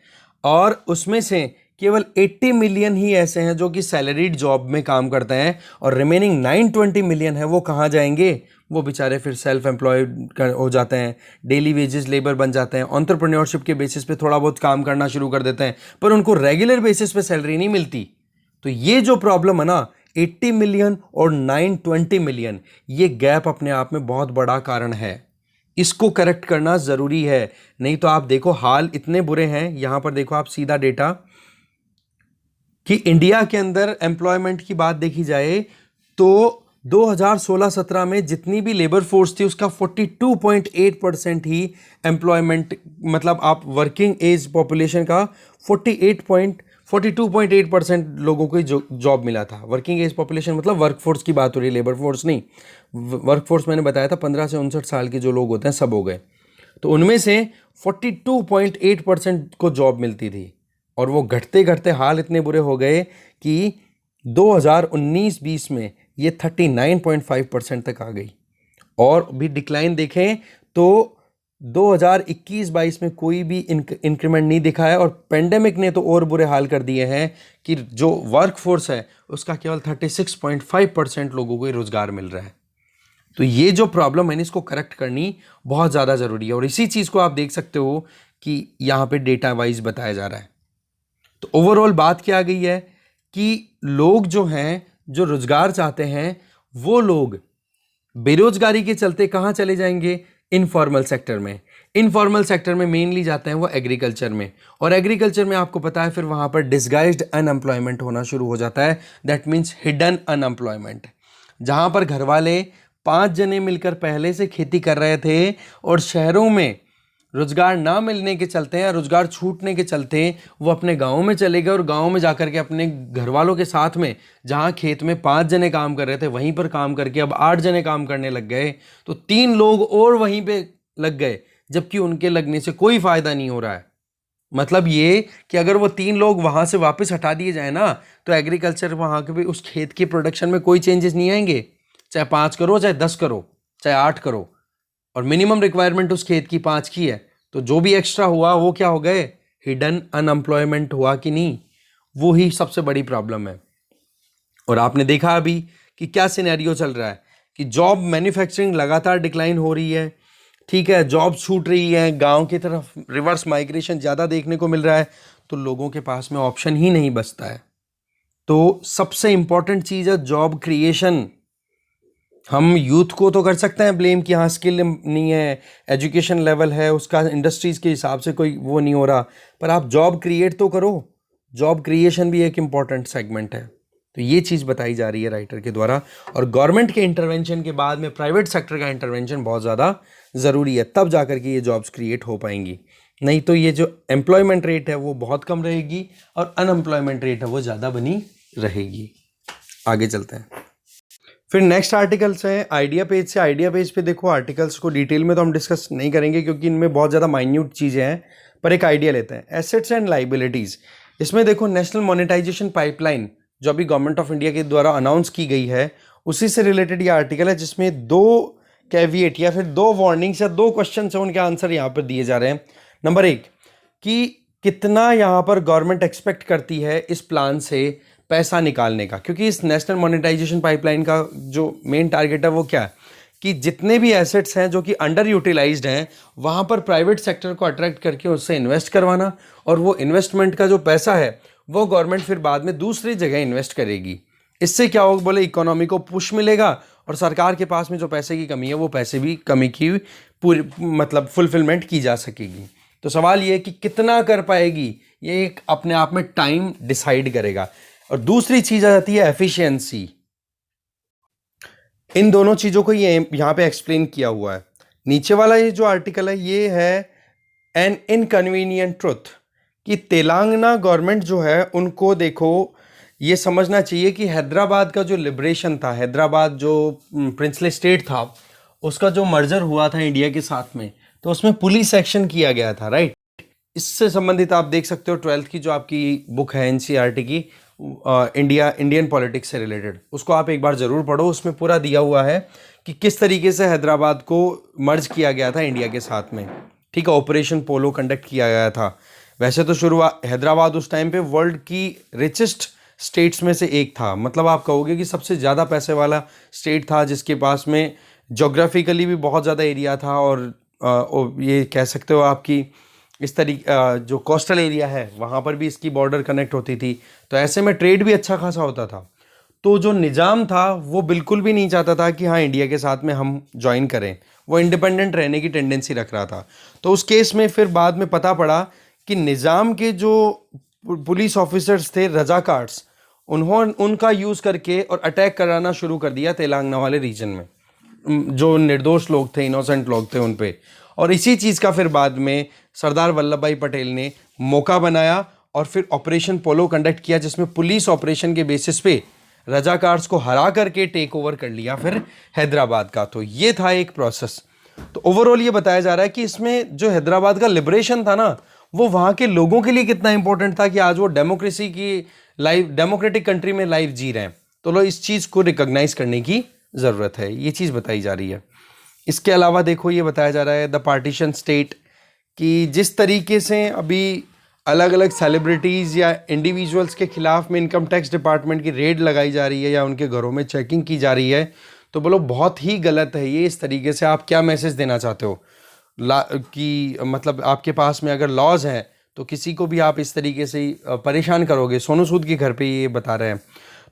और उसमें से केवल 80 मिलियन ही ऐसे हैं जो कि सैलरीड जॉब में काम करते हैं, और रिमेनिंग 920 मिलियन है वो कहाँ जाएंगे? वो बेचारे फिर सेल्फ एम्प्लॉयड हो जाते हैं, डेली वेजेस लेबर बन जाते हैं, एंटरप्रेन्योरशिप के बेसिस पे थोड़ा बहुत काम करना शुरू कर देते हैं, पर उनको रेगुलर बेसिस पे सैलरी नहीं मिलती। तो ये जो प्रॉब्लम है ना, 80 मिलियन और 920 मिलियन, ये गैप अपने आप में बहुत बड़ा कारण है। इसको करेक्ट करना ज़रूरी है, नहीं तो आप देखो हाल इतने बुरे हैं। यहाँ पर देखो आप सीधा डेटा कि इंडिया के अंदर एम्प्लॉयमेंट की बात देखी जाए तो 2016-17 में जितनी भी लेबर फोर्स थी उसका 42.8% ही एम्प्लॉयमेंट, मतलब आप वर्किंग एज पॉपुलेशन का 42.8% लोगों को जॉब मिला था। वर्किंग एज पॉपुलेशन मतलब वर्क फोर्स की बात हो रही है, लेबर फोर्स नहीं। वर्क फोर्स मैंने बताया था 15 से 59 साल के जो लोग होते हैं सब हो गए, तो उनमें से 42.8% को जॉब मिलती थी, और वो घटते घटते हाल इतने बुरे हो गए कि 2019-20 में ये 39.5% तक आ गई। और भी डिक्लाइन देखें तो 2021-22 में कोई भी इंक्रीमेंट नहीं दिखा है, और पेंडेमिक ने तो और बुरे हाल कर दिए हैं कि जो वर्क फोर्स है उसका केवल 36.5% लोगों को रोजगार मिल रहा है। तो ये जो प्रॉब्लम है इसको करेक्ट करनी बहुत ज़्यादा ज़रूरी है, और इसी चीज़ को आप देख सकते हो कि यहाँ पे डेटा वाइज बताया जा रहा है। तो ओवरऑल बात क्या आ गई है कि लोग जो हैं, जो रोजगार चाहते हैं, वो लोग बेरोजगारी के चलते कहाँ चले जाएंगे? इनफॉर्मल सेक्टर में। इनफॉर्मल सेक्टर में मेनली जाते हैं वो एग्रीकल्चर में, और एग्रीकल्चर में आपको पता है फिर वहाँ पर डिस्गाइज्ड अनएम्प्लॉयमेंट होना शुरू हो जाता है। दैट मीन्स हिडन अनएम्प्लॉयमेंट, जहाँ पर घर वाले 5 जने मिलकर पहले से खेती कर रहे थे, और शहरों में रोजगार ना मिलने के चलते या रोजगार छूटने के चलते वो अपने गाँव में चले गए, और गाँव में जाकर के अपने घर वालों के साथ में, जहाँ खेत में 5 जने काम कर रहे थे वहीं पर काम करके अब 8 जने काम करने लग गए, तो 3 लोग और वहीं पे लग गए, जबकि उनके लगने से कोई फायदा नहीं हो रहा है। मतलब ये कि अगर वो 3 लोग वहाँ से वापस हटा दिए जाए ना, तो एग्रीकल्चर वहाँ के भी उस खेत की प्रोडक्शन में कोई चेंजेस नहीं आएंगे, चाहे 5 करो, चाहे 10 करो, चाहे 8 करो, और मिनिमम रिक्वायरमेंट उस खेत की 5 की है, तो जो भी एक्स्ट्रा हुआ वो क्या हो गए? हिडन अनएम्प्लॉयमेंट हुआ कि नहीं? वो ही सबसे बड़ी प्रॉब्लम है। और आपने देखा अभी कि क्या सिनेरियो चल रहा है कि जॉब मैन्युफैक्चरिंग लगातार डिक्लाइन हो रही है, ठीक है, जॉब छूट रही है, गांव की तरफ रिवर्स माइग्रेशन ज़्यादा देखने को मिल रहा है, तो लोगों के पास में ऑप्शन ही नहीं बचता है। तो सबसे इंपॉर्टेंट चीज़ है जॉब क्रिएशन। हम यूथ को तो कर सकते हैं ब्लेम कि हाँ स्किल नहीं है, एजुकेशन लेवल है उसका इंडस्ट्रीज़ के हिसाब से कोई वो नहीं हो रहा, पर आप जॉब क्रिएट तो करो। जॉब क्रिएशन भी एक इम्पॉर्टेंट सेगमेंट है। तो ये चीज़ बताई जा रही है राइटर के द्वारा, और गवर्नमेंट के इंटरवेंशन के बाद में प्राइवेट सेक्टर का इंटरवेंशन बहुत ज़्यादा ज़रूरी है, तब जा कर के ये जॉब्स क्रिएट हो पाएंगी। नहीं तो ये जो एम्प्लॉयमेंट रेट है वो बहुत कम रहेगी, और अनएम्प्लॉयमेंट रेट है वो ज़्यादा बनी रहेगी। आगे चलते हैं। फिर नेक्स्ट आर्टिकल्स हैं आइडिया पेज से। आइडिया पेज पे देखो, आर्टिकल्स को डिटेल में तो हम डिस्कस नहीं करेंगे क्योंकि इनमें बहुत ज़्यादा माइन्यूट चीज़ें हैं, पर एक आइडिया लेते हैं। एसेट्स एंड लाइबिलिटीज़, इसमें देखो नेशनल मोनेटाइजेशन पाइपलाइन जो अभी गवर्नमेंट ऑफ इंडिया के द्वारा अनाउंस की गई है, उसी से रिलेटेड ये आर्टिकल है, जिसमें 2 कैविएट या फिर 2 वार्निंग्स या 2 क्वेश्चन है, उनके आंसर यहाँ पर दिए जा रहे हैं। नंबर 1 कि कितना यहाँ पर गवर्नमेंट एक्सपेक्ट करती है इस प्लान से पैसा निकालने का, क्योंकि इस नेशनल मोनेटाइजेशन पाइपलाइन का जो मेन टारगेट है वो क्या है कि जितने भी एसेट्स हैं जो कि अंडर यूटिलाइज्ड हैं वहाँ पर प्राइवेट सेक्टर को अट्रैक्ट करके उससे इन्वेस्ट करवाना, और वो इन्वेस्टमेंट का जो पैसा है वो गवर्नमेंट फिर बाद में दूसरी जगह इन्वेस्ट करेगी। इससे क्या होगा, बोले इकोनॉमी को पुश मिलेगा, और सरकार के पास में जो पैसे की कमी है वो पैसे भी कमी की पूरी मतलब फुलफिलमेंट की जा सकेगी। तो सवाल ये है कि कितना कर पाएगी, ये एक अपने आप में टाइम डिसाइड करेगा। और दूसरी चीज आ जाती है एफिशिएंसी। इन दोनों चीजों को ये यहां पे एक्सप्लेन किया हुआ है। नीचे वाला ये जो आर्टिकल है ये है एन इनकन्वीनियंट ट्रुथ, कि तेलंगाना गवर्नमेंट जो है उनको देखो ये समझना चाहिए कि हैदराबाद का जो लिबरेशन था, हैदराबाद जो प्रिंसली स्टेट था, उसका जो मर्जर हुआ था इंडिया के साथ में, तो उसमें पुलिस एक्शन किया गया था, राइट। इससे संबंधित आप देख सकते हो 12th की जो आपकी बुक है एनसीईआरटी की, इंडियन पॉलिटिक्स से रिलेटेड, उसको आप एक बार ज़रूर पढ़ो। उसमें पूरा दिया हुआ है कि किस तरीके से हैदराबाद को मर्ज किया गया था इंडिया के साथ में, ठीक है। ऑपरेशन पोलो कंडक्ट किया गया था। वैसे तो शुरुआत हैदराबाद उस टाइम पे वर्ल्ड की रिचेस्ट स्टेट्स में से एक था, मतलब आप कहोगे कि सबसे ज़्यादा पैसे वाला स्टेट था, जिसके पास में जोग्राफिकली भी बहुत ज़्यादा एरिया था, और ये कह सकते हो आपकी इस तरीके जो कोस्टल एरिया है वहाँ पर भी इसकी बॉर्डर कनेक्ट होती थी, तो ऐसे में ट्रेड भी अच्छा खासा होता था। तो जो निज़ाम था वो बिल्कुल भी नहीं चाहता था कि हाँ इंडिया के साथ में हम ज्वाइन करें, वो इंडिपेंडेंट रहने की टेंडेंसी रख रहा था। तो उस केस में फिर बाद में पता पड़ा कि निज़ाम के जो पुलिस ऑफिसर्स थे रजाकार्स, उनका यूज़ करके और अटैक कराना शुरू कर दिया तेलंगाना वाले रीजन में, जो निर्दोष लोग थे, इनोसेंट लोग थे उन पे। और इसी चीज़ का फिर बाद में सरदार वल्लभ भाई पटेल ने मौका बनाया और फिर ऑपरेशन पोलो कंडक्ट किया, जिसमें पुलिस ऑपरेशन के बेसिस पे रजाकार्स को हरा करके टेक ओवर कर लिया फिर हैदराबाद का। तो ये था एक प्रोसेस। तो ओवरऑल ये बताया जा रहा है कि इसमें जो हैदराबाद का लिबरेशन था ना, वो वहाँ के लोगों के लिए कितना इंपॉर्टेंट था कि आज वो डेमोक्रेसी की डेमोक्रेटिक कंट्री में लाइफ जी रहे हैं। तो लो इस चीज़ को रिकॉग्नाइज करने की ज़रूरत है, ये चीज़ बताई जा रही है। इसके अलावा देखो ये बताया जा रहा है द पार्टीशन स्टेट, कि जिस तरीके से अभी अलग अलग सेलिब्रिटीज़ या इंडिविजुअल्स के खिलाफ में इनकम टैक्स डिपार्टमेंट की रेड लगाई जा रही है या उनके घरों में चेकिंग की जा रही है, तो बोलो बहुत ही गलत है ये। इस तरीके से आप क्या मैसेज देना चाहते हो कि मतलब आपके पास में अगर लॉज हैं तो किसी को भी आप इस तरीके से परेशान करोगे। सोनू सूद के घर पे ये बता रहे हैं।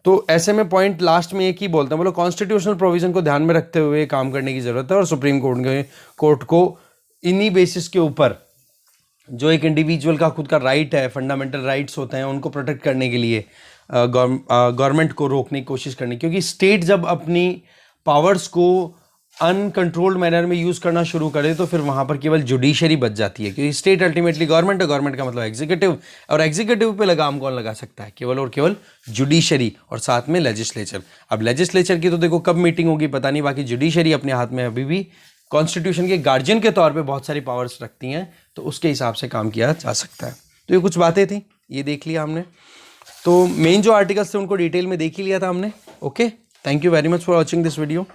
तो ऐसे में पॉइंट लास्ट में एक ही बोलते हैं, बोलो कॉन्स्टिट्यूशनल प्रोविज़न को ध्यान में रखते हुए काम करने की ज़रूरत है और सुप्रीम कोर्ट को इन्हीं बेसिस के ऊपर जो एक इंडिविजुअल का खुद का राइट है, फंडामेंटल राइट्स होते हैं, उनको प्रोटेक्ट करने के लिए गवर्नमेंट को रोकने की कोशिश करनी। क्योंकि स्टेट जब अपनी पावर्स को अनकंट्रोल्ड मैनर में यूज़ करना शुरू करे तो फिर वहाँ पर केवल जुडिशरी बच जाती है, क्योंकि स्टेट अल्टीमेटली गवर्नमेंट है, गवर्नमेंट का मतलब एग्जीक्यूटिव, और एग्जीक्यूटिव पे लगाम कौन लगा सकता है? केवल और केवल जुडिशरी और साथ में लेजिस्लेचर। अब लेजिस्लेचर की तो देखो कब मीटिंग होगी पता नहीं, बाकी जुडिशरी अपने हाथ में अभी भी कॉन्स्टिट्यूशन के गार्जियन के तौर पे बहुत सारी पावर्स रखती हैं, तो उसके हिसाब से काम किया जा सकता है। तो ये कुछ बातें थी, ये देख लिया हमने। तो मेन जो आर्टिकल्स थे उनको डिटेल में देख ही लिया था हमने। Okay, thank you very much for watching this video.